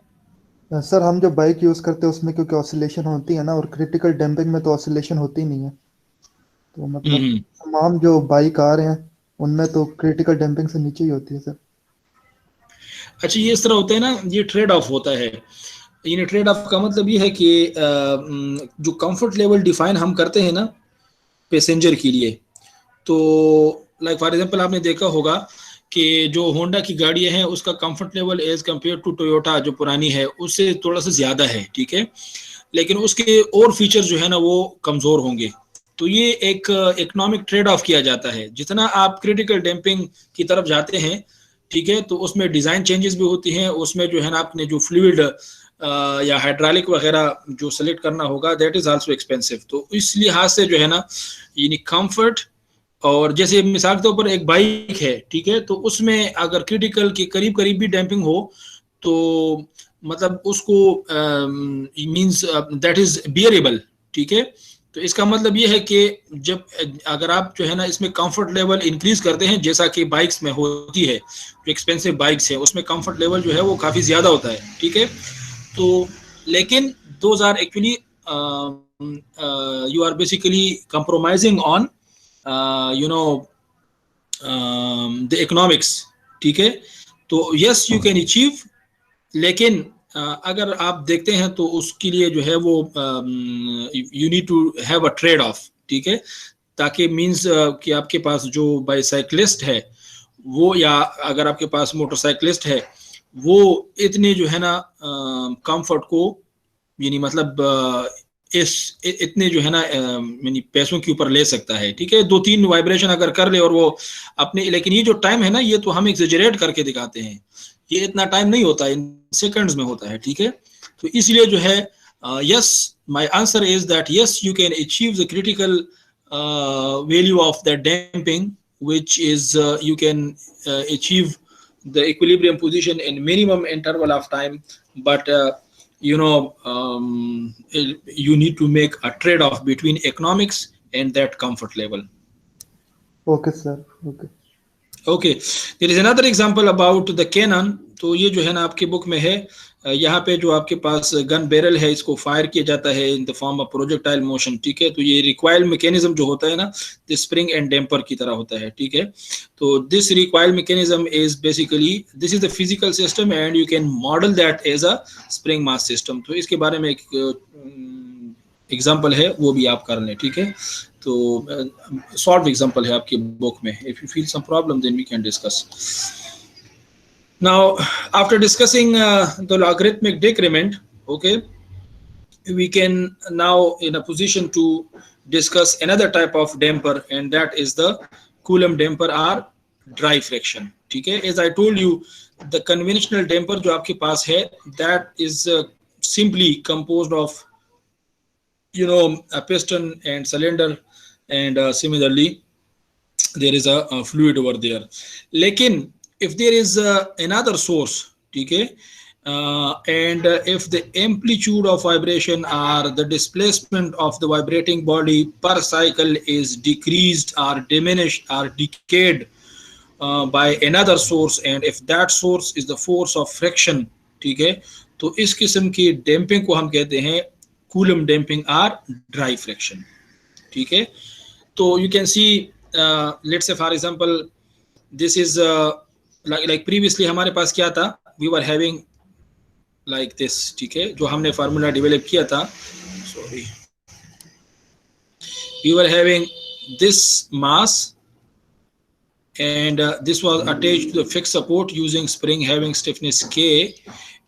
सर हम जो बाइक यूज करते हैं उसमें क्योंकि ऑसिलेशन होती है ना, और क्रिटिकल डैम्पिंग में तो ऑसिलेशन होती नहीं है, तो मतलब तमाम जो बाइक आ रहे हैं उनमें तो क्रिटिकल डैम्पिंग से नीचे ही होती है सर। अच्छा, ये इस तरह होता है ना, ये ट्रेड ऑफ होता है। ये ट्रेड ऑफ का मतलब ये है कि जो कंफर्ट लेवल डिफाइन हम करते हैं ना पैसेंजर के लिए, तो लाइक फॉर एग्जांपल आपने देखा होगा कि जो होंडा की गाड़ियां हैं उसका comfort level as compare to Toyota जो पुरानी है उससे थोड़ा सा ज्यादा है, ठीक है, लेकिन उसके और फीचर्स जो है ना वो कमजोर होंगे। तो ये एक इकोनॉमिक ट्रेड ऑफ किया जाता है। जितना आप क्रिटिकल डैम्पिंग की तरफ जाते हैं, ठीक है, तो उसमें डिजाइन चेंजेस भी होती हैं, उसमें जो है ना आपने जो फ्लूइड या हाइड्रोलिक वगैरह जो सेलेक्ट करना होगा दैट इज आल्सो एक्सपेंसिव। तो इस लिहाज से जो है ना यानी कंफर्ट, और जैसे मिसाल के तौर पर एक बाइक है, ठीक है, तो उसमें अगर क्रिटिकल के करीब करीब भी डैम्पिंग हो तो मतलब उसको मींस दैट इज बियरेबल, ठीक है। तो इसका मतलब ये है कि जब अगर आप जो है ना इसमें कंफर्ट लेवल इंक्रीज करते हैं, जैसा कि बाइक्स में होती है, जो एक्सपेंसिव बाइक्स है उसमें कंफर्ट लेवल जो है वो काफी ज्यादा होता है, ठीक है। तो लेकिन those are actually you are basically compromising on you know the economics, ठीक है। तो यस यू कैन अचीव, लेकिन अगर आप देखते हैं तो उसके लिए जो है वो you need to have a trade off, ठीक है, ताकि मींस कि आपके पास जो बाईसाइकिलिस्ट है वो, या अगर आपके पास मोटरसाइकिलिस्ट है वो इतने जो है ना कंफर्ट को यानी मतलब इतने जो है ना यानी पैसों के ऊपर ले सकता है, ठीक है। 2-3 वाइब्रेशन अगर कर ले और वो अपने, लेकिन ये जो टाइम है ना ये तो हम एक्सेजरेट करके दिखाते हैं, ये इतना टाइम नहीं होता, इन सेकंड्स में होता है, ठीक है। तो इसलिए जो है yes, my answer is that yes you can achieve the critical value of that damping which is you can achieve the equilibrium position in minimum interval of time, but you know you need to make a trade-off between economics and that comfort level. Okay sir, okay. Okay, there is another example about the cannon. तो ये जो है ना आपके बुक में है, यहाँ पे जो आपके पास गन बैरल है इसको फायर किया जाता है in the form of projectile motion, ठीक है। तो ये रिकॉइल मैकेनिज्म जो होता है ना दिस स्प्रिंग एंड डैम्पर की तरह होता है, ठीक है। तो this recoil mechanism is basically this is the physical system and you can model that as a spring mass system. तो इसके बारे में एक एग्जाम्पल है वो भी आप कर लें, ठीक है। तो सॉल्व एग्जांपल है आपकी बुक में। If you feel some problem then we can discuss. Now after discussing the logarithmic decrement, okay, we can now in a position to discuss another type of damper, and that is the Coulomb damper or dry friction, ठीक है। as I told you, the conventional damper जो आपके पास है that is simply composed of you know a piston and cylinder, and similarly there is a fluid over there. लेकिन if there is another source, ठीक है, and if the amplitude of vibration or the displacement of the vibrating body per cycle is decreased or diminished or decayed by another source, and if that source is the force of friction, ठीक है, तो इस किस्म की डैम्पिंग को हम कहते हैं Coulomb damping or dry friction, ठीक है। तो you can see let's say for example this is like previously हमारे पास क्या था, we were having like this, ठीक है, जो हमने फार्मूला डेवलप किया था, sorry, we were having this mass and this was attached to the fixed support using spring having stiffness K,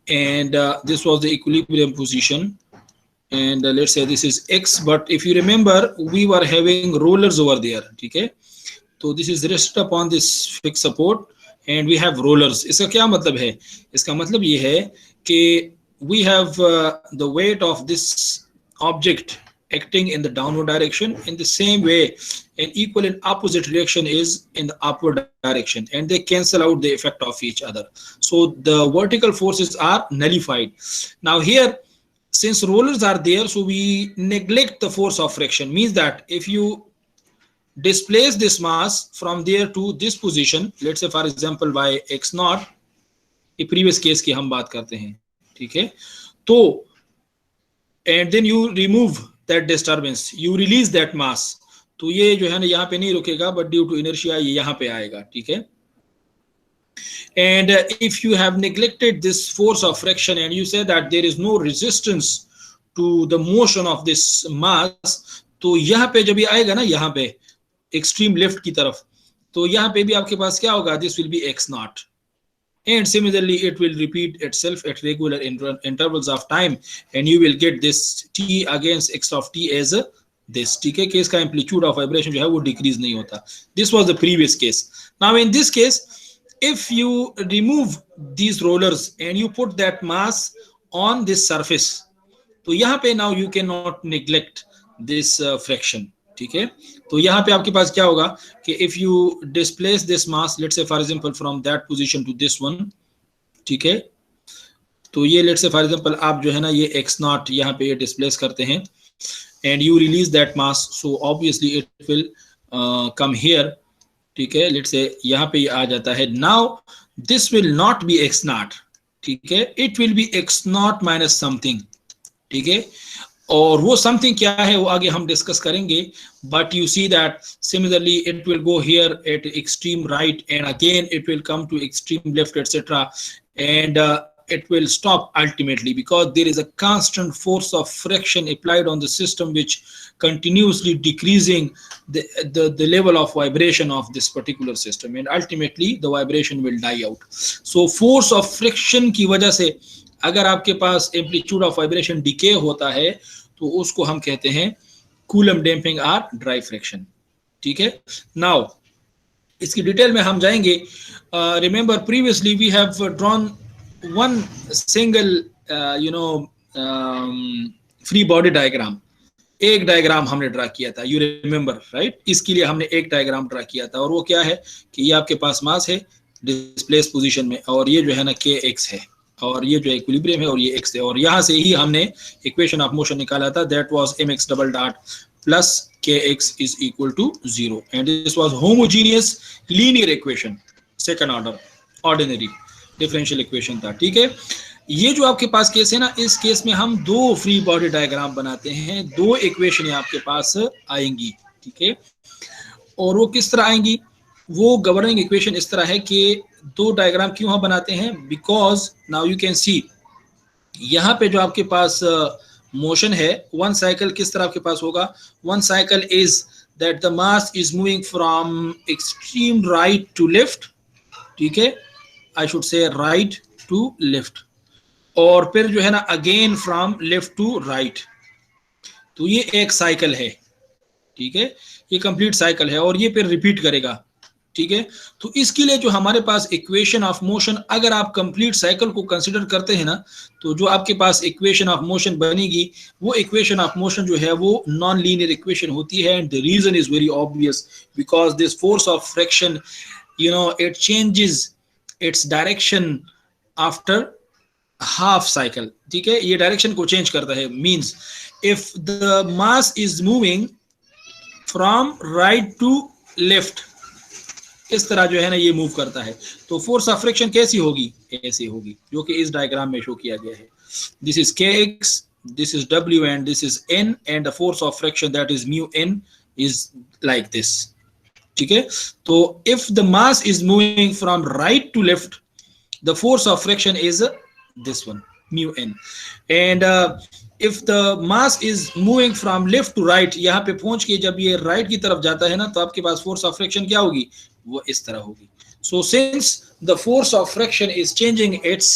and this was the equilibrium position, and let's say this is X, but if you remember we were having rollers over there, ठीक है। तो this is rested upon this fixed support and we have rollers. इसका क्या मतलब है? इसका मतलब ये है कि we have the weight of this object acting in the downward direction. In the same way an equal and opposite reaction is in the upward direction, and they cancel out the effect of each other, so the vertical forces are nullified. Now here since rollers are there, so we neglect the force of friction. Means that if you displace this mass from there to this position, let's say for example by x naught, ये previous case की हम बात करते हैं, ठीक है, तो and then you remove that disturbance, you release that mass, तो ये जो है ना यहाँ पे नहीं रुकेगा, but due to inertia ये यहाँ पे आएगा, ठीक है. And if you have neglected this force of friction and you say that there is no resistance to the motion of this mass, तो यहाँ पे जब ये आएगा ना यहाँ पे extreme left की तरफ, तो यहाँ पे भी आपके पास क्या होगा, this will be x naught. And similarly it will repeat itself at regular intervals of time and you will get this t against x of t as this, ठीक है, कि इसका amplitude of vibration जो है वो decrease नहीं होता. This was the previous case. Now in this case, if you remove these rollers and you put that mass on this surface, तो यहाँ पे now you cannot neglect this friction, ठीक है. तो यहाँ पे आपके पास क्या होगा कि if you displace this mass, let's say for example from that position to this one, ठीक है, तो ये let's say for example आप जो है ना ये x naught यहाँ पे ये displace करते हैं and you release that mass, so obviously it will come here, ठीक है, let's say यहाँ पे ये आ जाता है. Now this will not be x naught, ठीक है, it will be x naught minus something, ठीक है, और वो something क्या है वो आगे हम डिस्कस करेंगे. But you see that similarly it will go here at extreme right and again it will come to extreme left, etc. and it will stop ultimately because there is a constant force of friction applied on the system which continuously decreasing the level of vibration of this particular system and ultimately the vibration will die out. So force of friction की वजह से अगर आपके पास amplitude of vibration decay होता है तो उसको हम कहते हैं Coulomb damping or dry friction, ठीक है. Now इसकी डिटेल में हम जाएंगे. Remember previously we have drawn one single free body diagram. एक डायग्राम हमने ड्रा किया था, यू रिमेम्बर राइट. इसके लिए हमने एक डायग्राम ड्रा किया था और वो क्या है कि ये आपके पास मास है डिस्प्लेस पोजीशन में और ये जो है ना kx है और ये जो इक्विलिब्रियम है और ये x है और यहाँ से ही हमने इक्वेशन ऑफ मोशन निकाला था. That was mx double dot plus kx is equal to 0 and this was homogeneous linear equation, second order ordinary differential equation था, ठीक है. ये जो आपके पास केस है ना, इस केस में हम दो फ्री बॉडी डायग्राम बनाते हैं, दो इक्वेशन आपके पास आएंगी, ठीक है. और वो किस तरह आएंगी, वो गवर्निंग इक्वेशन इस तरह है कि दो डायग्राम क्यों हम बनाते हैं, because now you can see यहाँ पे जो आपके पास मोशन है, वन साइकिल किस तरह आपके पास होगा. One cycle is that the mass is moving from extreme right to left, ठीक है, I should say right to left, और फिर जो है ना again from left to right. तो ये एक साइकिल है, ठीक है, ये कंप्लीट साइकिल है और ये फिर रिपीट करेगा, ठीक है. तो इसके लिए जो हमारे पास इक्वेशन ऑफ मोशन, अगर आप कंप्लीट साइकिल को कंसीडर करते हैं ना, तो जो आपके पास इक्वेशन ऑफ मोशन बनेगी वो इक्वेशन ऑफ मोशन जो है वो नॉन लीनियर इक्वेशन होती है. And the reason is very obvious because this force of friction it changes its direction after half cycle, ठीक है, ये डायरेक्शन को चेंज करता है. Means if the mass is moving from right to left, इस तरह जो है ना ये मूव करता है, तो फोर्स ऑफ फ्रिक्शन कैसी होगी, ऐसी होगी, जो कि इस डायग्राम में शो किया गया है. This is kx, this is w and this is n and the force of friction that is mu n is like this, ठीक है. तो if the mass is moving from right to left, the force of friction is this one mu n, and if the mass is moving from left to right, यहाँ पे पहुंच के जब ये राइट की तरफ जाता है ना, तो आपके पास फोर्स ऑफ फ्रिक्शन क्या होगी, वो इस तरह होगी. so since the force of friction is changing its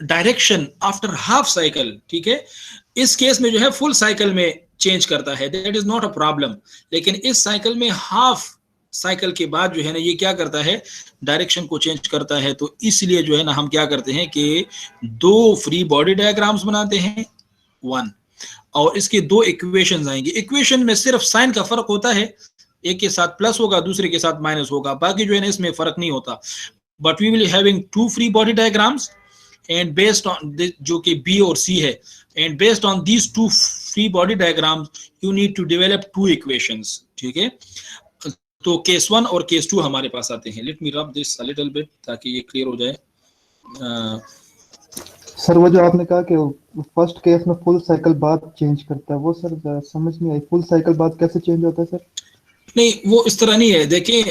direction after half cycle, ठीक है, इस केस में जो है फुल साइकिल में चेंज करता है, that is not a problem. लेकिन इस साइकिल में हाफ साइकिल के बाद जो है ना ये क्या करता है, डायरेक्शन को चेंज करता है. तो इसलिए जो है ना हम क्या करते हैं कि दो फ्री बॉडी डायग्राम्स बनाते हैं, वन, और इसके दो इक्वेशंस आएंगे. इक्वेशन में सिर्फ साइन का फर्क होता है, एक के साथ प्लस होगा, दूसरे के साथ माइनस होगा, बाकी जो है ना इसमें फर्क नहीं होता. But we will having two free body diagrams and based on जो कि बी और सी है, and based on these two free body diagrams you need to develop two equations, ठीक है। तो केस 1 और केस 2 हमारे पास आते हैं। Let me rub this a little bit ताकि ये क्लियर हो जाए। सर वो जो आपने कहा कि फर्स्ट केस में फुल साइकिल बाद चेंज करता है, वो सर जरा समझ नहीं आई, फुल साइकिल बाद कैसे चेंज होता है सर? नहीं वो इस तरह नहीं है, देखिए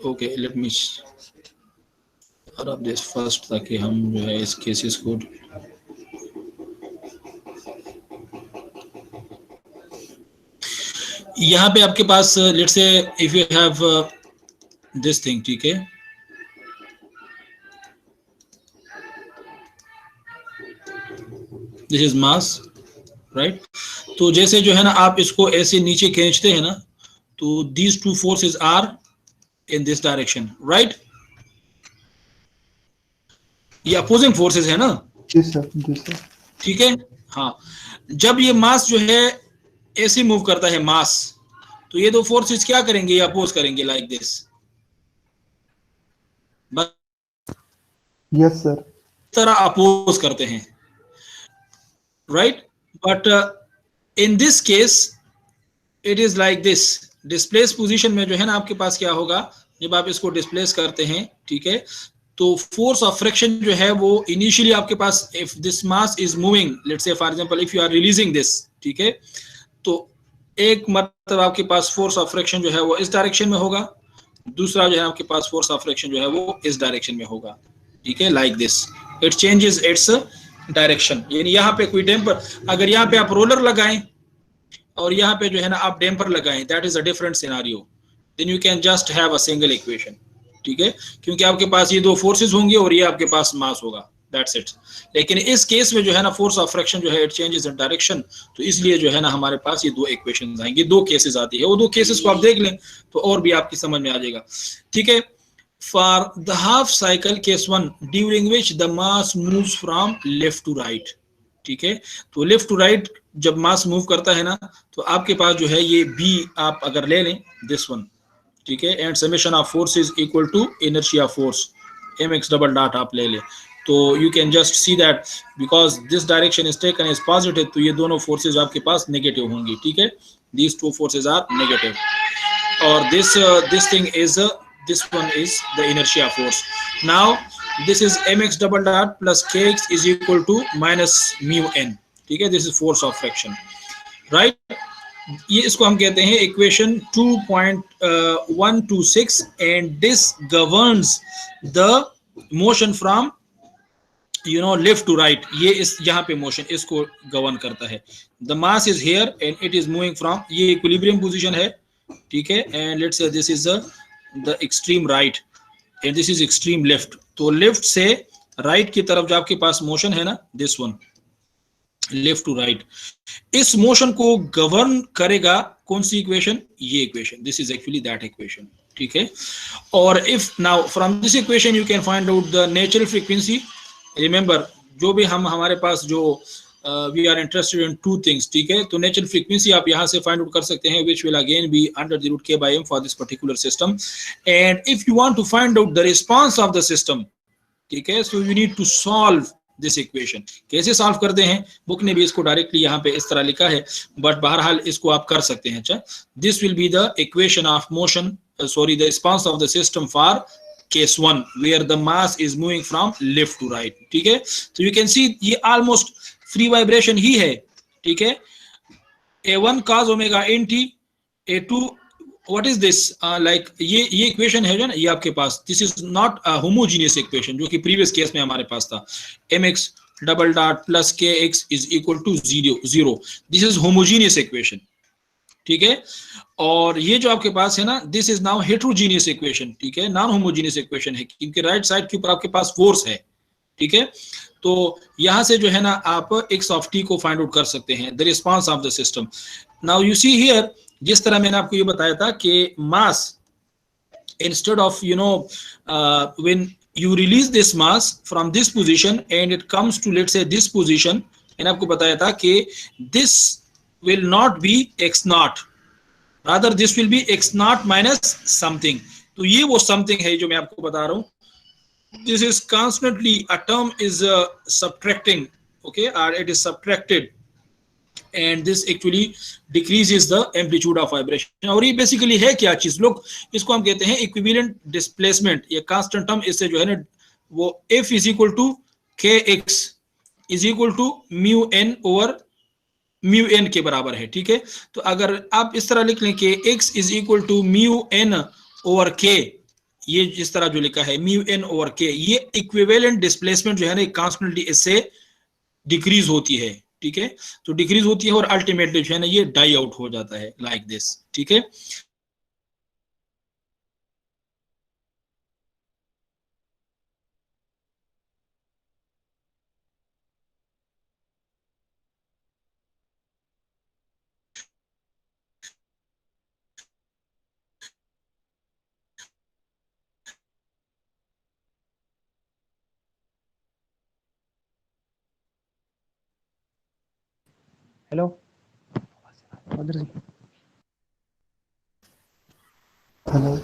okay let me rub this first ताकि हम जो है इस केसेस को यहाँ पे आपके पास let's say if you have this thing, ठीक है, दिस इज मास, राइट। तो जैसे जो है ना आप इसको ऐसे नीचे खींचते हैं ना, तो these two forces are in this direction, right. ये अपोजिंग फोर्सेस है ना। जी सर, जी सर। ठीक है, हाँ। जब ये मास जो है ऐसे मूव करता है मास, तो ये दो फोर्सेस क्या करेंगे, ये अपोज करेंगे लाइक दिस, यस सर। तरह अपोज करते हैं, right. But in this case it is like this. Displace position में जो है ना आपके पास क्या होगा, जब आप इसको डिस्प्लेस करते हैं, ठीक है, तो फोर्स ऑफ फ्रिक्शन जो है वो इनिशियली आपके पास, if this mass is moving, let's say for example if you are releasing this, ठीक है, तो एक मतलब आपके पास फोर्स ऑफ फ्रिक्शन जो है वो इस डायरेक्शन में होगा, दूसरा जो है आपके पास फोर्स ऑफ फ्रिक्शन जो है वो इस डायरेक्शन में होगा, ठीक है, like this. It changes its direction. यानी यहाँ पे कोई डैम्पर, अगर यहाँ पे आप रोलर लगाएं और यहाँ पे जो है ना आप डैम्पर लगाएं, that is a different scenario, then you can just have a single equation, ठीक है, क्योंकि आपके पास ये दो फोर्सेस होंगे और ये आपके पास मास होगा, दैट्स इट। लेकिन इस केस में जो है ना फोर्स ऑफ फ्रिक्शन जो है इट चेंजेस इन डायरेक्शन, तो इसलिए जो है ना हमारे पास ये दो इक्वेशंस आएंगे, दो केसेस आती है। वो दो केसेस को आप देख लें तो और भी आपकी समझ में आ जाएगा, ठीक है। For the half cycle case 1 during which the mass moves from left to right, ठीक है, तो लेफ्ट टू राइट जब मास मूव करता है ना, तो आपके पास जो है ये बी आप अगर ले लें, दिस वन, ठीक है, and summation of force is equal to inertia force mx double dot आप ले लें, तो you can just see that because this direction is taken as positive, तो ये दोनों फोर्सेज आपके पास नेगेटिव होंगी, ठीक है, these two forces are negative, और this thing is this one is the inertia force. Now this is mx double dot plus kx is equal to minus mu n, ठीक है, this is force of friction, right। ये इसको हम कहते हैं equation 2.126 and this governs the motion from left to right। ये इस यहाँ पे मोशन इसको गवर्न करता है। the mass is here and it is moving from, ये इक्विलिब्रियम पोजीशन है, ठीक है, and let's say this is the extreme right and this is extreme left, तो लेफ्ट से राइट की तरफ जो आपके पास मोशन है ना, this one, left to right, इस मोशन को गवर्न करेगा कौन सी इक्वेशन, ये equation, this is actually that equation, ठीक है। और if now from this equation you can find out the natural frequency. Remember जो भी हमारे पास जो we are interested in two things, ठीक है, तो नेचुरल फ्रीक्वेंसी आप यहाँ से फाइंड आउट कर सकते हैं, which will again be under the root k by m for this particular system. And if you want to find out the response of the system, ठीक है, so you need to solve this equation. कैसे सॉल्व करते हैं, बुक ने भी इसको डायरेक्टली यहाँ पे इस तरह लिखा है, बट बहरहाल इसको आप कर सकते हैं। अच्छा, this will be the equation of motion, sorry the response of the system for case 1 where the mass is moving from left to right, ठीक है। तो यू कैन सी ये ऑलमोस्ट फ्री वाइब्रेशन ही है, ठीक है। A1 cos omega nt, A2 what is this, like ये इक्वेशन है जो ना, ये आपके पास, this is not a homogeneous equation जो कि प्रीवियस केस में हमारे पास था, mx double dot plus kx is equal to 0, this is homogeneous equation, ठीक है। और ये जो आपके पास है ना, this is now heterogeneous equation, ठीक है, नॉन होमोजीनियस इक्वेशन है, क्योंकि राइट साइड के ऊपर आपके पास फोर्स है, ठीक है। तो यहां से जो है ना आप x ऑफ t को फाइंड आउट कर सकते हैं, the response of the system. Now you see here, जिस तरह मैंने आपको ये बताया था कि mass instead of when you release this mass from this position and it comes to let's say this position, मैंने आपको बताया था कि this will not be x naught, rather this will be x naught minus something। तो ये वो something है जो मैं आपको बता रहा हूँ, this is constantly a term is subtracting, okay, or it is subtracted, and this actually decreases the amplitude of vibration. और ये basically है क्या चीज, लोग इसको हम कहते हैं equivalent displacement. ये constant term इससे जो है ना वो F is equal to kx is equal to mu n over mu n के बराबर है, ठीक है. तो अगर आप इस तरह लिख लें कि x is equal to mu n over k, ये जिस तरह जो लिखा है mu n over k, ये इक्विवेलेंट डिस्प्लेसमेंट जो है ना कांस्टेंटली इससे डिक्रीज होती है, ठीक है. तो डिक्रीज होती है और अल्टीमेटली जो है ना ये डाई आउट हो जाता है लाइक दिस, ठीक है. हेलो उधर जी. हेलो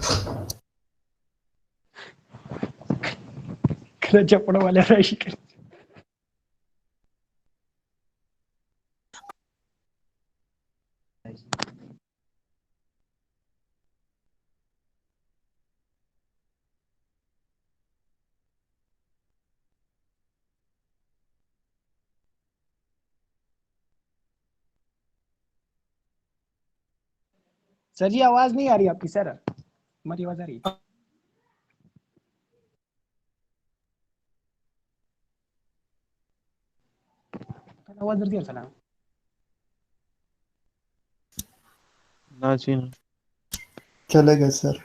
चपड़ वाले राशि कर. सर जी आवाज नहीं आ रही आपकी सर, हमारी आवाज आ रही है. आवाज जल्दी आ सलाम. ना जी ना. चले गए सर.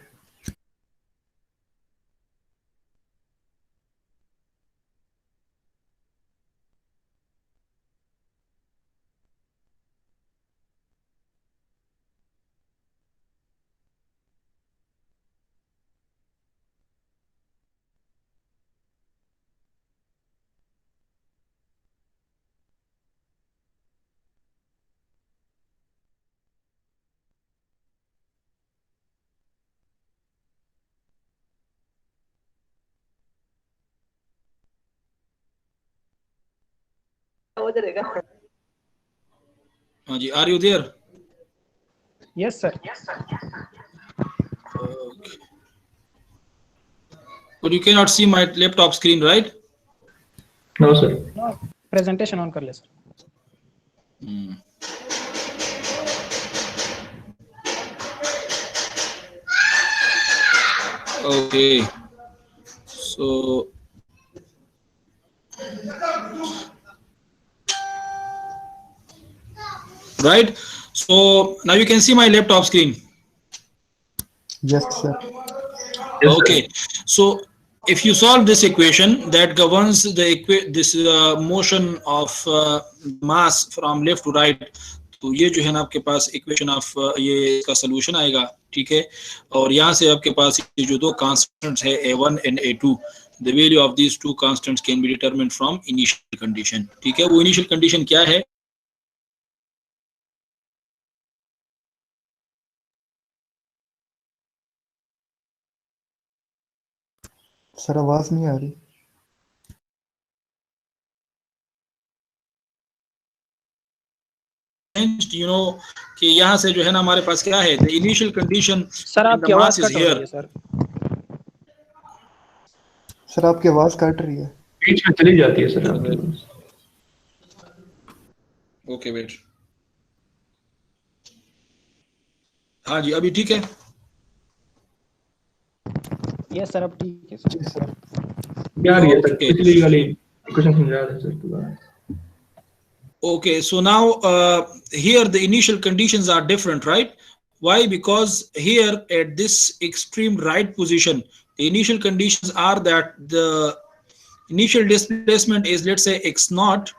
हाँ जी, are you there? Yes sir. Okay. But you cannot see my laptop screen, right? No, sir. Presentation on कर ले sir. Okay. So right. So now you can see my laptop screen. Yes sir. Yes, Okay. So if you solve this equation that governs this motion of mass from left to right, तो ये जो है ना आपके पास इक्वेशन ऑफ ये इसका सोल्यूशन आएगा, ठीक है. और यहाँ से आपके पास ये जो दो कांस्टेंट्स है A1 and A2, the value of these two constants can be determined from initial condition, ठीक है. वो इनिशियल कंडीशन क्या है? सर आवाज नहीं आ रही. You know कि यहाँ से जो है ना हमारे पास क्या है, the initial condition sir when आपकी the आवाज mass is कट रही here. है सर. सर आपकी आवाज कट रही है. बीच में चली जाती है सर आपकी. Okay, wait. हाँ जी, अभी ठीक है. यस सर अब ठीक है सर. जी सर. क्या आ रही है सर? Okay. पिछली वाली क्वेश्चन समझा रहे सर पूरा. Okay, so now here the initial conditions are different, right? Why? Because here at this extreme right position, the initial conditions are that the initial displacement is, let's say, x naught,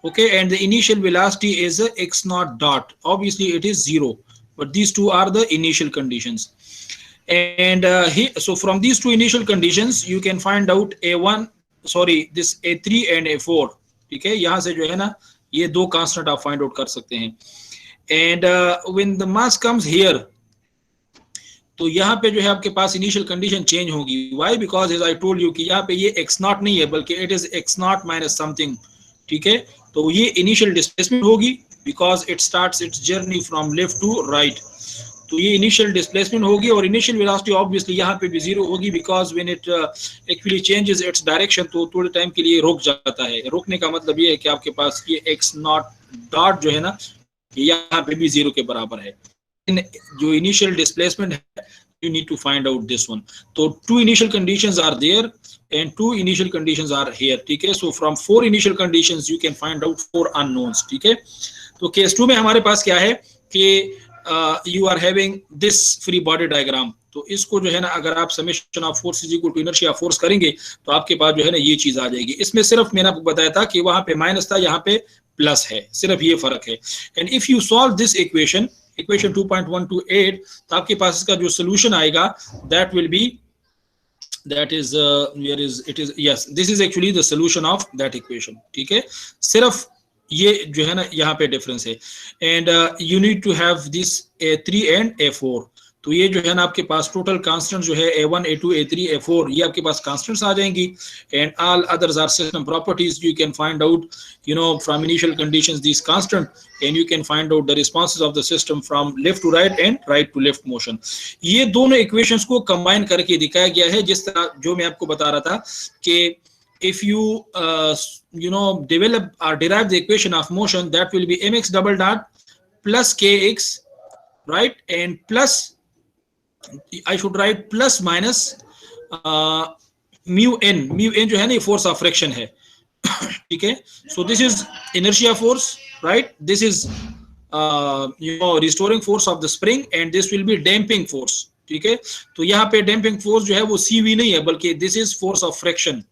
okay, and the initial velocity is x naught dot. Obviously, it is 0, but these two are the initial conditions. And so from these two initial conditions, you can find out this A3 and A4. ठीक है, यहाँ से जो है ना ये दो कांस्टेंट आप फाइंड आउट कर सकते हैं. And when the mass comes here, तो यहाँ पे जो है आपके पास इनिशियल कंडीशन चेंज होगी। Why? Because as I told you कि यहाँ पे ये x नॉट नहीं है बल्कि it is x not minus something, ठीक है। तो ये इनिशियल डिस्प्लेसमेंट होगी because it starts its journey from left to right. तो ये इनिशियल डिस्प्लेसमेंट होगी और इनिशियल वेलोसिटी ऑब्वियसली यहाँ पे भी जीरो होगी because when it actually changes its direction तो थोड़े टाइम के लिए रुक जाता है। रुकने का मतलब ये है कि आपके पास ये x नॉट डॉट जो है ना यहाँ पे भी जीरो के बराबर है। जो इनिशियल डिस्प्लेसमेंट है you need to find out this one. तो two initial conditions are there and two initial conditions are here, ठीक है। So from four initial conditions you can find out four unknowns, ठीक है। तो केस 2 में हमारे पास क्या है कि you are having this free body diagram। तो इसको जो है ना अगर आप summation of force is equal to inertia force करेंगे तो आपके पास जो है ना ये चीज आ जाएगी। इसमें सिर्फ मैंने आपको बताया था कि वहां पे माइनस था, यहाँ पे प्लस है, सिर्फ ये फर्क है। And if you solve this equation 2.128 तो आपके पास इसका जो सोल्यूशन आएगा that will B that is where is it is yes this is actually the solution of that equation, ठीक है। सिर्फ ये जो है ना यहाँ पे डिफरेंस है। And you need to have this A3 and A4। तो ये जो है ना आपके पास टोटल कांस्टेंट जो है A1 A2 A3 A4 ये आपके पास कांस्टेंट्स आ जाएंगी। And all others are system properties you can find out from initial conditions this constant and you can find out the responses of the system from left to right and right to left motion. ये दोनों इक्वेशंस को कंबाइन करके दिखाया गया है जिस तरह जो मैं आपको बता रहा था कि if you develop or derive the equation of motion that will be mx double dot plus kx, right, and plus I should write plus minus mu n जो है ना force of friction है, ठीक है। So this is inertia force, right, this is restoring force of the spring and this will be damping force, ठीक है। तो यहाँ पे damping force जो है वो CV नहीं है बल्कि this is force of friction,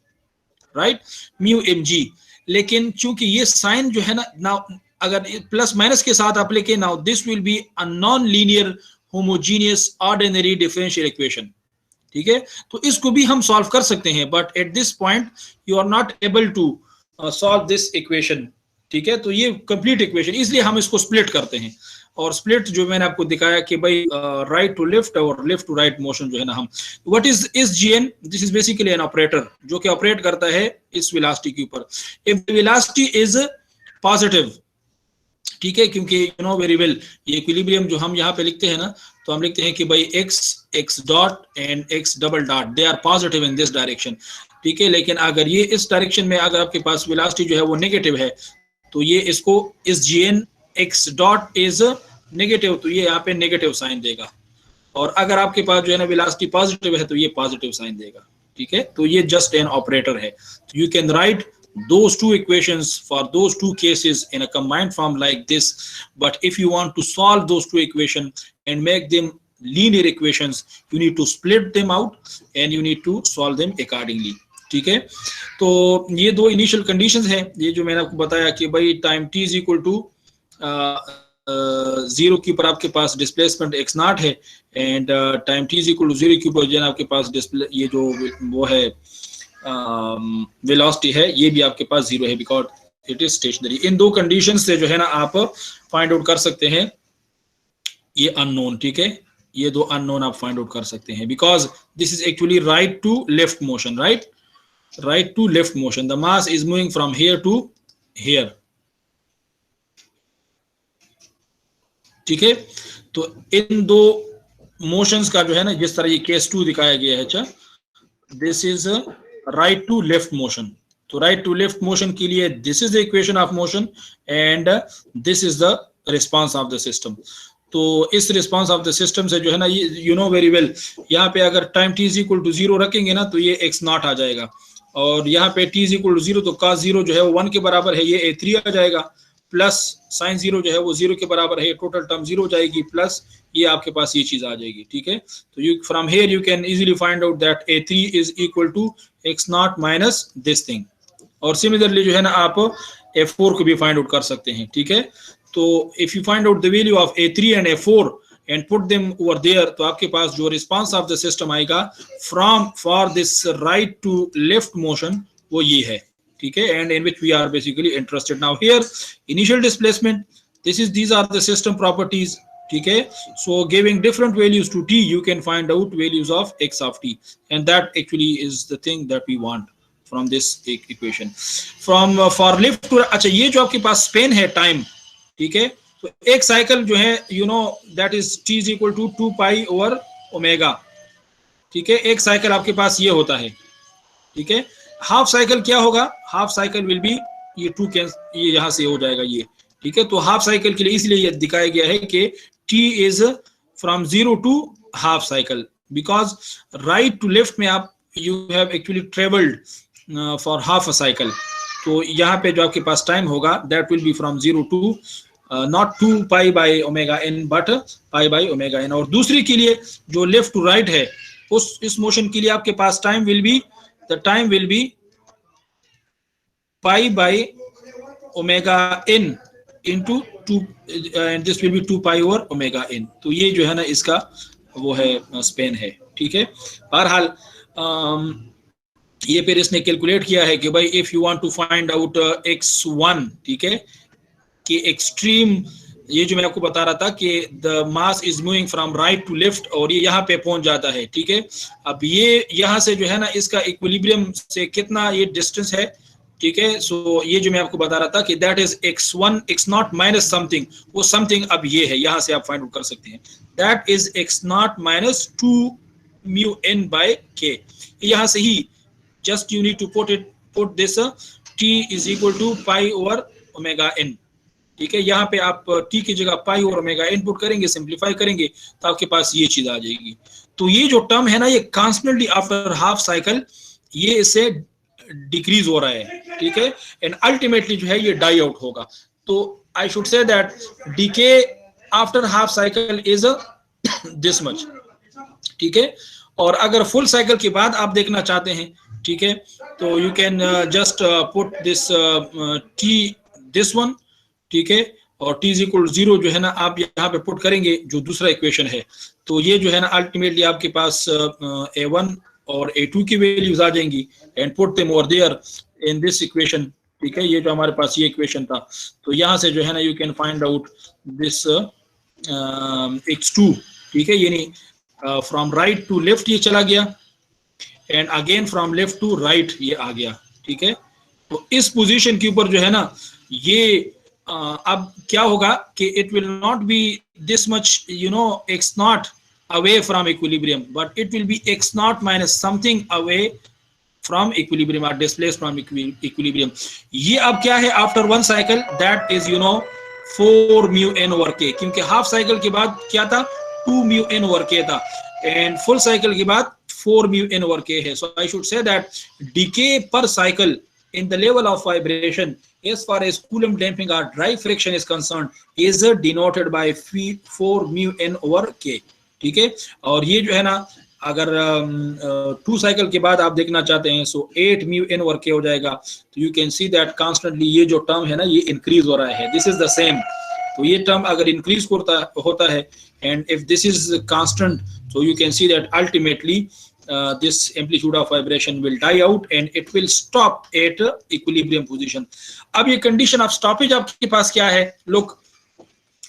right, mu m g. लेकिन चूंकि ये साइन जो है ना अगर प्लस माइनस के साथ आप लेके now this will be a non linear homogeneous ordinary differential equation, ठीक है। तो इसको भी हम सॉल्व कर सकते हैं but at this point you are not able to solve this equation, ठीक है। तो ये कंप्लीट इक्वेशन इसलिए हम इसको स्प्लिट करते हैं। और स्प्लिट जो मैंने आपको दिखाया कि भाई राइट टू लेफ्ट और लेफ्ट टू राइट मोशन जो है ना हम what is GN, this is basically an operator जो कि ऑपरेट करता है इस वेलोसिटी के ऊपर। If the velocity is positive, ठीक है, क्योंकि यू नो वेरी वेल ये इक्विलिब्रियम जो हम यहाँ पे लिखते हैं ना तो हम लिखते हैं कि भाई x dot and x double dot they are positive in this direction, ठीक है। लेकिन अगर ये इस डायरेक्शन में अगर आपके पास वेलोसिटी जो है वो नेगेटिव है तो ये इसको इस GN x dot is negative तो ये यहाँ पे नेगेटिव साइन देगा। और अगर आपके पास जो है ना वेलोसिटी पॉजिटिव है तो ये पॉजिटिव साइन देगा, ठीक है। तो ये जस्ट एन ऑपरेटर है। तो you can write those two equations for those two cases in a combined form like this, but if you want to solve those two equations and make them linear equations you need to split them out and you need to solve them accordingly, ठीक है। तो ये दो इनिशियल कंडीशंस हैं, ये जो मैंने आपको बताया कि भाई time t is equal to 0 के ऊपर आपके पास डिस्प्लेसमेंट x नॉट है and time t is equal to 0 के ऊपर जो है आपके पास डिस्प्ले ये जो वो है वेलोसिटी है ये भी आपके पास 0 है बिकॉज इट इज स्टेशनरी। इन दो कंडीशन से जो है ना आप फाइंड आउट कर सकते हैं ये अननोन, ठीक है। ये दो अननोन आप फाइंड आउट कर सकते हैं because this is actually right to left motion, right to left motion, the mass is moving from here to here, ठीक है। तो इन दो मोशंस का जो है ना जिस तरह ये केस 2 दिखाया गया है, अच्छा this is right to left motion. तो राइट टू लेफ्ट मोशन के लिए this is the equation of motion and this is the response of the system. तो इस रिस्पांस ऑफ द सिस्टम से जो है ना ये यू नो वेरी वेल यहाँ पे अगर time t is equal to 0 रखेंगे ना तो ये x नॉट आ जाएगा और यहाँ पे t इज इक्वल टू 0 तो cos 0 जो है वो 1 के बराबर है, ये A3 आ जाएगा, प्लस साइन 0 जो है वो 0 के बराबर है, टोटल टर्म 0 हो जाएगी, प्लस ये आपके पास ये चीज आ जाएगी, ठीक है। तो you from here you can easily find out that A3 is equal to x not minus this thing. और सिमिलरली जो है ना आप F4 को भी फाइंड आउट कर सकते हैं, ठीक है। तो if you find out the value of A3 and A4 and put them over there तो आपके पास जो रिस्पांस ऑफ द सिस्टम आएगा from for this right to left motion वो ये है, ठीक है। And in which we are basically interested now here initial displacement, these are the system properties, ठीक है. So giving different values to t, you can find out values of x of t, and that actually is the thing that we want from this equation. From for lift to, अच्छा ये जो आपके पास स्पेन है टाइम, ठीक है, तो एक साइकिल जो है you know that is t is equal to 2 pi over omega, ठीक है. एक साइकिल आपके पास ये होता है, ठीक है. हाफ साइकिल क्या होगा? हाफ साइकिल विल बी ये 2 कैंसिल, ये यहां से हो जाएगा ये, ठीक है. तो हाफ साइकिल के लिए इसलिए ये दिखाया गया है कि t is from 0 to half cycle, because right to left में आप you have actually traveled for half a cycle. तो यहाँ पे जो आपके पास टाइम होगा that will be from 0 to not 2 pi by omega n but pi by omega n. और दूसरी के लिए जो left to right है उस इस मोशन के लिए आपके पास time will be, the time will be pi by omega n into 2 and this will be 2 pi over omega n. तो ये जो है ना इसका वो है स्पेन है, ठीक है. बहरहाल ये फिर इसने कैलकुलेट किया है कि भाई if you want to find out x1, ठीक है, कि एक्सट्रीम, ये जो मैं आपको बता रहा था कि the mass is moving from right to left और ये यहाँ पे पहुंच जाता है, ठीक है. अब ये यहाँ से जो है ना इसका इक्विलिब्रियम से कितना ये डिस्टेंस है, ठीक है. सो ये जो मैं आपको बता रहा था कि that is x1 x0 minus something, वो समथिंग अब ये है, यहां से आप फाइंड आउट कर सकते हैं. That is x0 minus 2 mu n by k. यहां से ही just you need to put this t is equal to pi over omega n, ठीक है. यहाँ पे आप t की जगह pi over omega n put करेंगे, सिंप्लीफाई करेंगे तो आपके पास ये चीज आ जाएगी. तो ये जो टर्म है ना ये कॉन्स्टेंटली आफ्टर हाफ साइकिल ये इससे डिक्रीज हो रहा है, ठीक है. एंड अल्टीमेटली जो है ये डाई आउट होगा. तो I should say that decay after half cycle is this much, ठीक है. और अगर फुल साइकिल के बाद आप देखना चाहते हैं, ठीक है, तो you can just put this T this one, ठीक है, और t इज इक्वल 0 जो है ना आप यहाँ पे पुट करेंगे जो दूसरा इक्वेशन है. तो ये जो है ना अल्टीमेटली आपके पास a1 और a2 की वैल्यूज आ जाएंगी and put them over there in this equation, ठीक है. ये जो हमारे पास ये इक्वेशन था, तो यहाँ से जो है ना you can find out this x2, ठीक है. यानी फ्रॉम राइट टू लेफ्ट ये चला गया and again from left to right ये आ गया, ठीक है. तो इस पोजीशन के ऊपर जो है ना ये अब क्या होगा कि it will not be this much you know x0 away from equilibrium, but it will be x0 minus something away from equilibrium or displaced from equilibrium. ये अब क्या है after one cycle, that is you know 4 mu n over k, क्योंकि हाफ साइकिल के बाद क्या था 2 mu n over k था एंड फुल साइकिल के बाद 4 mu n over k है. So I should say that decay per cycle in the level of vibration as far as Coulomb damping or dry friction is concerned is denoted by 4 mu n over k, ठीक है. और ये जो है ना अगर 2 साइकिल के बाद आप देखना चाहते हैं सो 8 mu n over k हो जाएगा. तो you can see that constantly ये जो टर्म है ना ये इंक्रीज हो रहा है. This is the same. तो ये टर्म अगर इंक्रीज होता है and if this is constant so you can see that ultimately this amplitude of vibration will die out and it will stop at equilibrium position. अब ये condition of stoppage आपके पास क्या है? Look,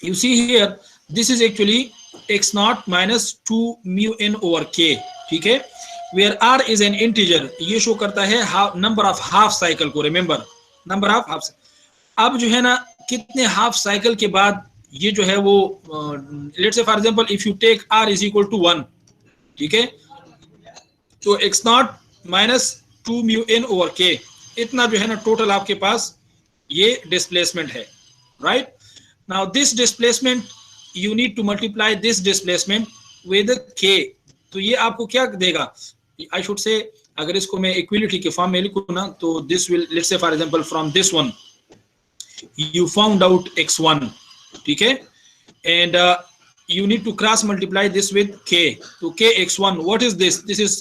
you see here this is actually x0 minus 2 mu n over k, ठीक है, where r is an integer. ये शो करता है number of half cycle को. remember number of half. अब जो है ना कितने हाफ साइकिल के बाद ये जो है वो let's say for example if you take r is equal to 1, ठीक है, तो x0 minus 2 mu n over k इतना जो है ना टोटल आपके पास ये डिस्प्लेसमेंट है, right. Now this displacement you need to multiply this displacement with k. तो ये आपको क्या देगा? आई शुड से अगर इसको मैं इक्विलिटी के फॉर्म में लिखूं ना तो this will let's say for example from this one you found out x1, ठीक है, and you need to cross multiply this with k. तो k x1 what is this? This is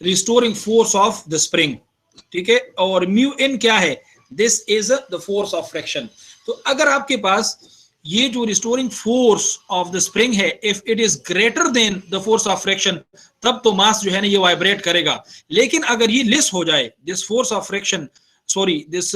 restoring force of the spring, ठीक है. और mu n क्या है? This is the force of friction. तो अगर आपके पास ये जो restoring force of the spring है if it is greater than the force of friction तब तो मास जो है ना ये वाइब्रेट करेगा. लेकिन अगर ये लेस हो जाए this force of friction, sorry, this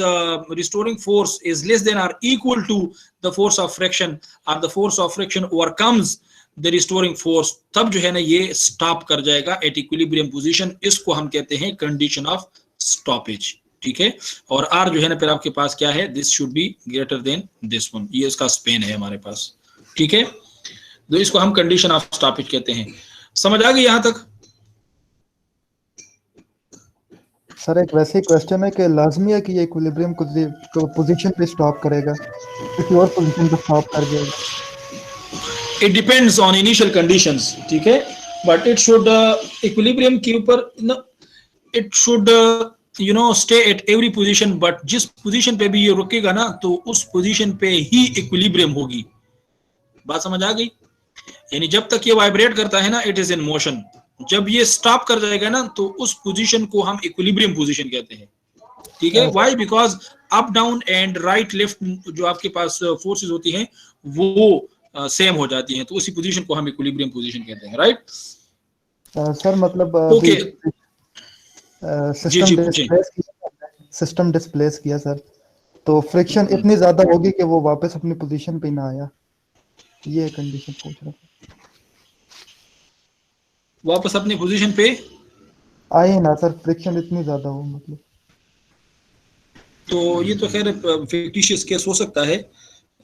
restoring force is less than or equal to the force of friction, or the force of friction overcomes the restoring force, तब जो है ना ये स्टॉप कर जाएगा एट इक्विलिब्रियम पोजीशन। इसको हम कहते हैं कंडीशन ऑफ स्टॉपेज, ठीक है। और आर जो है ना फिर आपके पास क्या है, this should be greater than this one, ये इसका स्पेन है हमारे पास, ठीक है। तो इसको हम कंडीशन ऑफ स्टॉपेज कहते हैं। समझ आ गई यहां तक? सर एक वैसे क्वेश्चन है कि लाजमी है कि ये इक्विलिब्रियम को पोजीशन पे स्टॉप करेगा, किसी और पोजीशन पे स्टॉप कर देगा? It depends on initial conditions, ठीक है, बट इट शुड इक्विलिब्रियम के ऊपर it should you know stay at every position, but जिस पोजीशन पे भी ये रुकेगा ना तो उस पोजीशन पे ही इक्विलिब्रियम होगी। बात समझ आ गई? यानी जब तक ये वाइब्रेट करता है ना इट इज इन मोशन, जब ये स्टॉप कर जाएगा ना तो उस पोजीशन को हम इक्विलिब्रियम पोजीशन कहते हैं, ठीक है। Why? Because up down and right left जो आपके पास फोर्सेस होती हैं वो सेम हो जाती हैं, तो उसी पोजीशन को हम इक्विलिब्रियम पोजीशन कहते हैं, राइट? सर मतलब ओके, सिस्टम डिस्प्लेस किया सर, तो फ्रिक्शन इतनी ज्यादा होगी कि वो वापस अपनी पोजीशन पे ना आया, ये कंडीशन पूछ रहा था। वापस अपनी पोजीशन पे आए ना सर, फ्रिक्शन इतनी ज्यादा हो मतलब। तो ये तो खैर फिक्टिशियस केस हो सकता है,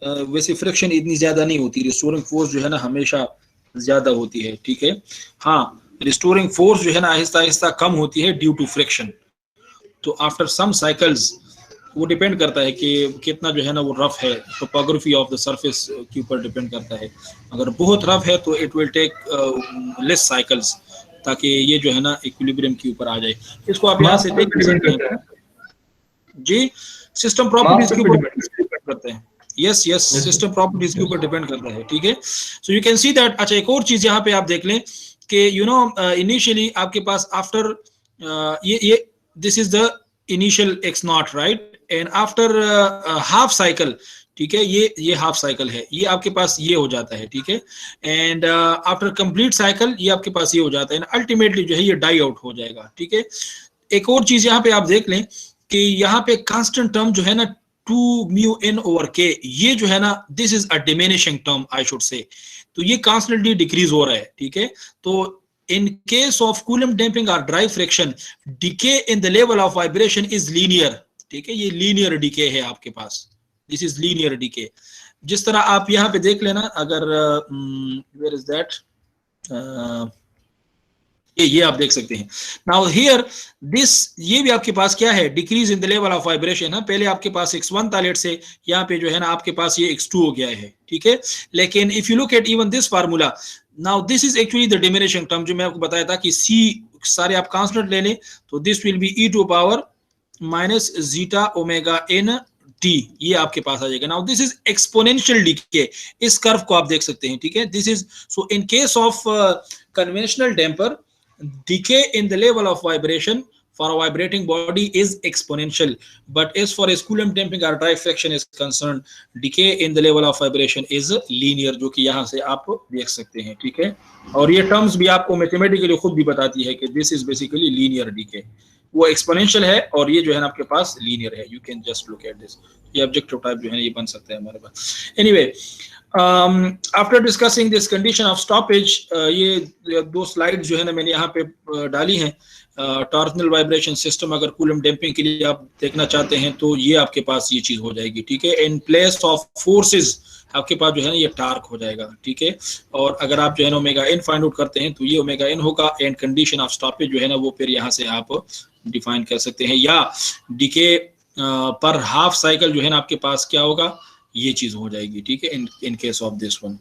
वैसे फ्रिक्शन इतनी ज्यादा नहीं होती, रिस्टोरिंग फोर्स जो है ना हमेशा ज्यादा होती है, ठीक है। हाँ, रिस्टोरिंग फोर्स जो है ना आहिस्ता आहिस्ता कम होती है ड्यू टू फ्रिक्शन। तो आफ्टर सम साइकिल्स वो डिपेंड करता है कि कितना जो है ना वो रफ है, टोपोग्राफी ऑफ द सरफेस के ऊपर डिपेंड करता है। अगर बहुत रफ है तो it will take less cycles, ताकि ये जो है ना इक्विलिब्रियम के ऊपर आ जाए। इसको आप यहाँ से देख सकते हैं जी, सिस्टम प्रॉपर्टीज के ऊपर डिपेंड करते हैं। यस यस, सिस्टम प्रॉपर्टीज के ऊपर डिपेंड करता है, ठीक है। So you can see that. अच्छा, एक और चीज यहाँ पे आप देख लें कि यू नो इनिशियली आपके पास आफ्टर ये this is the initial x not, right, and after half cycle, ठीक है, ये हाफ साइकिल है, ये आपके पास ये हो जाता है, ठीक है, एंड आफ्टर कंप्लीट साइकिल ये आपके पास ये हो जाता है, अल्टीमेटली जो है ये डाई आउट हो जाएगा, ठीक है। एक और चीज यहाँ पे आप देख लें कि यहाँ पे कांस्टेंट टर्म जो है ना 2 म्यू n ओवर k, ये जो है ना this is a diminishing term I should से, तो ये कांस्टेंटली डिक्रीज हो रहा है, ठीक है। तो in case of Coulomb damping or dry friction, decay in the level of vibration is linear, ठीक है, ये लीनियर डीके है आपके पास, दिस इज लीनियर डीके। जिस तरह आप यहाँ पे देख लेना, अगर वेयर इज दैट, ये आप देख सकते हैं। नाउ हियर दिस, ये भी आपके पास क्या है, decrease in the level of vibration है। पहले आपके पास x1 था, लेट से यहाँ पे जो है ना आपके पास ये x2 हो गया है, ठीक है। लेकिन if you look eight even this formula, now this is actually the diminishing term, जो मैं आपको बताया था कि c सारे आप कांस्टेंट ले लें तो this will be e to power minus zeta omega n t, ये आपके पास आ जाएगा। Now this is exponential decay, इस कर्व को आप देख सकते हैं, ठीक है। This is so in case of conventional damper, decay in the level of vibration for a vibrating body is exponential, but as far as Coulomb damping or dry friction is concerned, decay in the level of vibration is linear, जो कि यहाँ से आप देख सकते हैं, ठीक है। और ये टर्म्स भी आपको मैथमेटिकली खुद भी बताती है कि this is basically linear decay, वो एक्सपोनेंशियल है और ये जो है ना आपके पास लीनियर है। You can just look at this, ये ऑब्जेक्टिव टाइप जो है ये बन सकता है हमारे पास। Anyway, after discussing this condition of stoppage, ये 2 स्लाइड जो है ना मैंने यहाँ पे डाली हैं। टॉर्सनल वाइब्रेशन सिस्टम अगर कूलम डैम्पिंग के लिए आप देखना चाहते हैं तो ये आपके पास ये चीज हो जाएगी, ठीक है। इन प्लेस ऑफ फोर्सेस आपके पास जो है ना ये टार्क हो जाएगा, ठीक है। और अगर आप जो है ना ओमेगा एन फाइंड आउट करते हैं तो ये ओमेगा एन होगा, एंड कंडीशन ऑफ स्टॉपेज जो है ना वो फिर यहाँ से आप डिफाइन कर सकते हैं। या डीके पर हाफ साइकिल जो है ना आपके पास क्या होगा, ये चीज हो जाएगी, ठीक है, इन केस ऑफ दिस वन।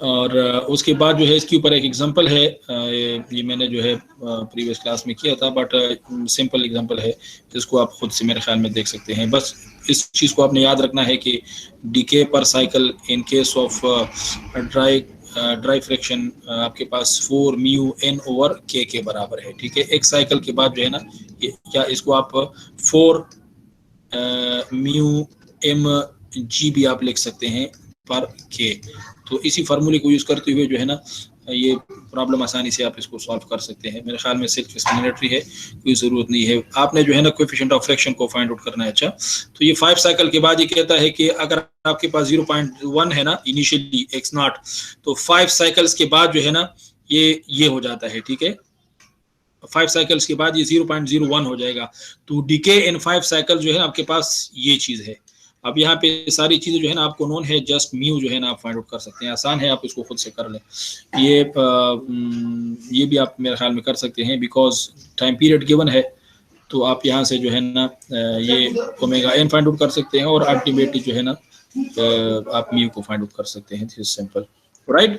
और उसके बाद जो है इसके ऊपर एक एग्जांपल है, ये मैंने जो है प्रीवियस क्लास में किया था, बट सिंपल एग्जांपल है जिसको आप खुद से मेरे ख्याल में देख सकते हैं। बस इस चीज को आपने याद रखना है कि डीके पर cycle in case of dry friction आपके पास 4 म्यू n ओवर k के बराबर है, ठीक है। एक साइकिल के बाद जो है ना या इसको आप 4 म्यू m g भी आप लिख सकते हैं पर k। तो इसी फार्मूले को यूज करते हुए जो है ना ये प्रॉब्लम आसानी से आप इसको सॉल्व कर सकते हैं। मेरे ख्याल में सेल्फ एक्सप्लेनेटरी है, कोई ज़रूरत नहीं है। आपने जो है ना कोएफिशिएंट ऑफ फ्रैक्शन को फाइंड आउट करना है। अच्छा, तो ये 5 साइकिल के बाद ये कहता है कि अगर आपके पास 0.1 है ना इनिशियली x0, तो 5 साइकिल्स के बाद जो है ना ये हो जाता है, ठीक है। 5 साइकिल्स के बाद ये 0.01 हो जाएगा। तो डिके इन 5 साइकिल जो है ना आपके पास ये चीज़ है। अब यहाँ पे सारी चीज़ें जो है ना आपको नोन है, जस्ट म्यू जो है ना आप फाइंड आउट कर सकते हैं। आसान है, आप इसको खुद से कर लें। ये भी आप मेरे ख्याल में कर सकते हैं, बिकॉज टाइम पीरियड गिवन है। तो आप यहाँ से जो है ना ये ओमेगा एन फाइंड आउट कर सकते हैं, और अल्टीमेटली जो है ना आप म्यू को फाइंड आउट कर सकते हैं। This is simple, right.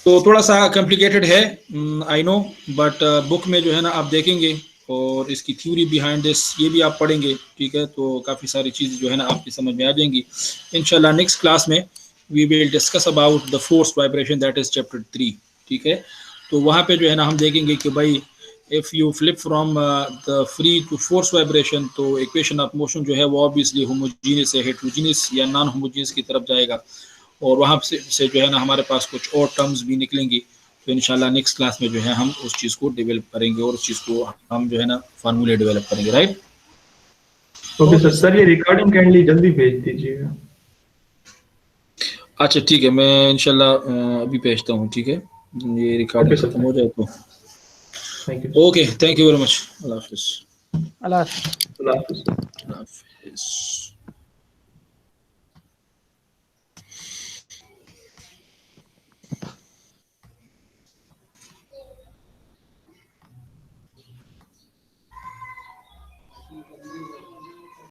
तो थोड़ा सा कॉम्प्लिकेटेड है, आई नो, बट बुक में जो है ना आप देखेंगे और इसकी थ्योरी बिहाइंड दिस ये भी आप पढ़ेंगे, ठीक है। तो काफ़ी सारी चीज़ें जो है ना आपकी समझ में आ जाएंगी इंशाल्लाह। नेक्स्ट क्लास में we will discuss about the force vibration, that is chapter 3, ठीक है। तो वहाँ पे जो है ना हम देखेंगे कि भाई if you flip from the free to force vibration, तो इक्वेशन ऑफ मोशन जो है वो ऑब्वियसली होमोजीनियस से हेटेरोजीनियस या नॉन होमोजीनियस की तरफ जाएगा, और वहाँ से जो है ना हमारे पास कुछ और टर्म्स भी निकलेंगी। तो इंशाल्लाह नेक्स्ट क्लास में जो है हम उस चीज़ को डेवलप करेंगे, और उस चीज़ को हम जो है ना फार्मूले डेवलप करेंगे, राइट। ओके सर, ये रिकॉर्डिंग काइंडली जल्दी भेज दीजिएगा। अच्छा ठीक है, मैं इंशाल्लाह अभी भेजता हूँ, ठीक है। ये रिकॉर्डिंग खत्म हो जाए तो thank you. Okay, thank you very much. अल्लाह हाफिज़। अल्लाह हाफ़िज़। अल्लाह हाफिज़। अल्लाह हाफिज़।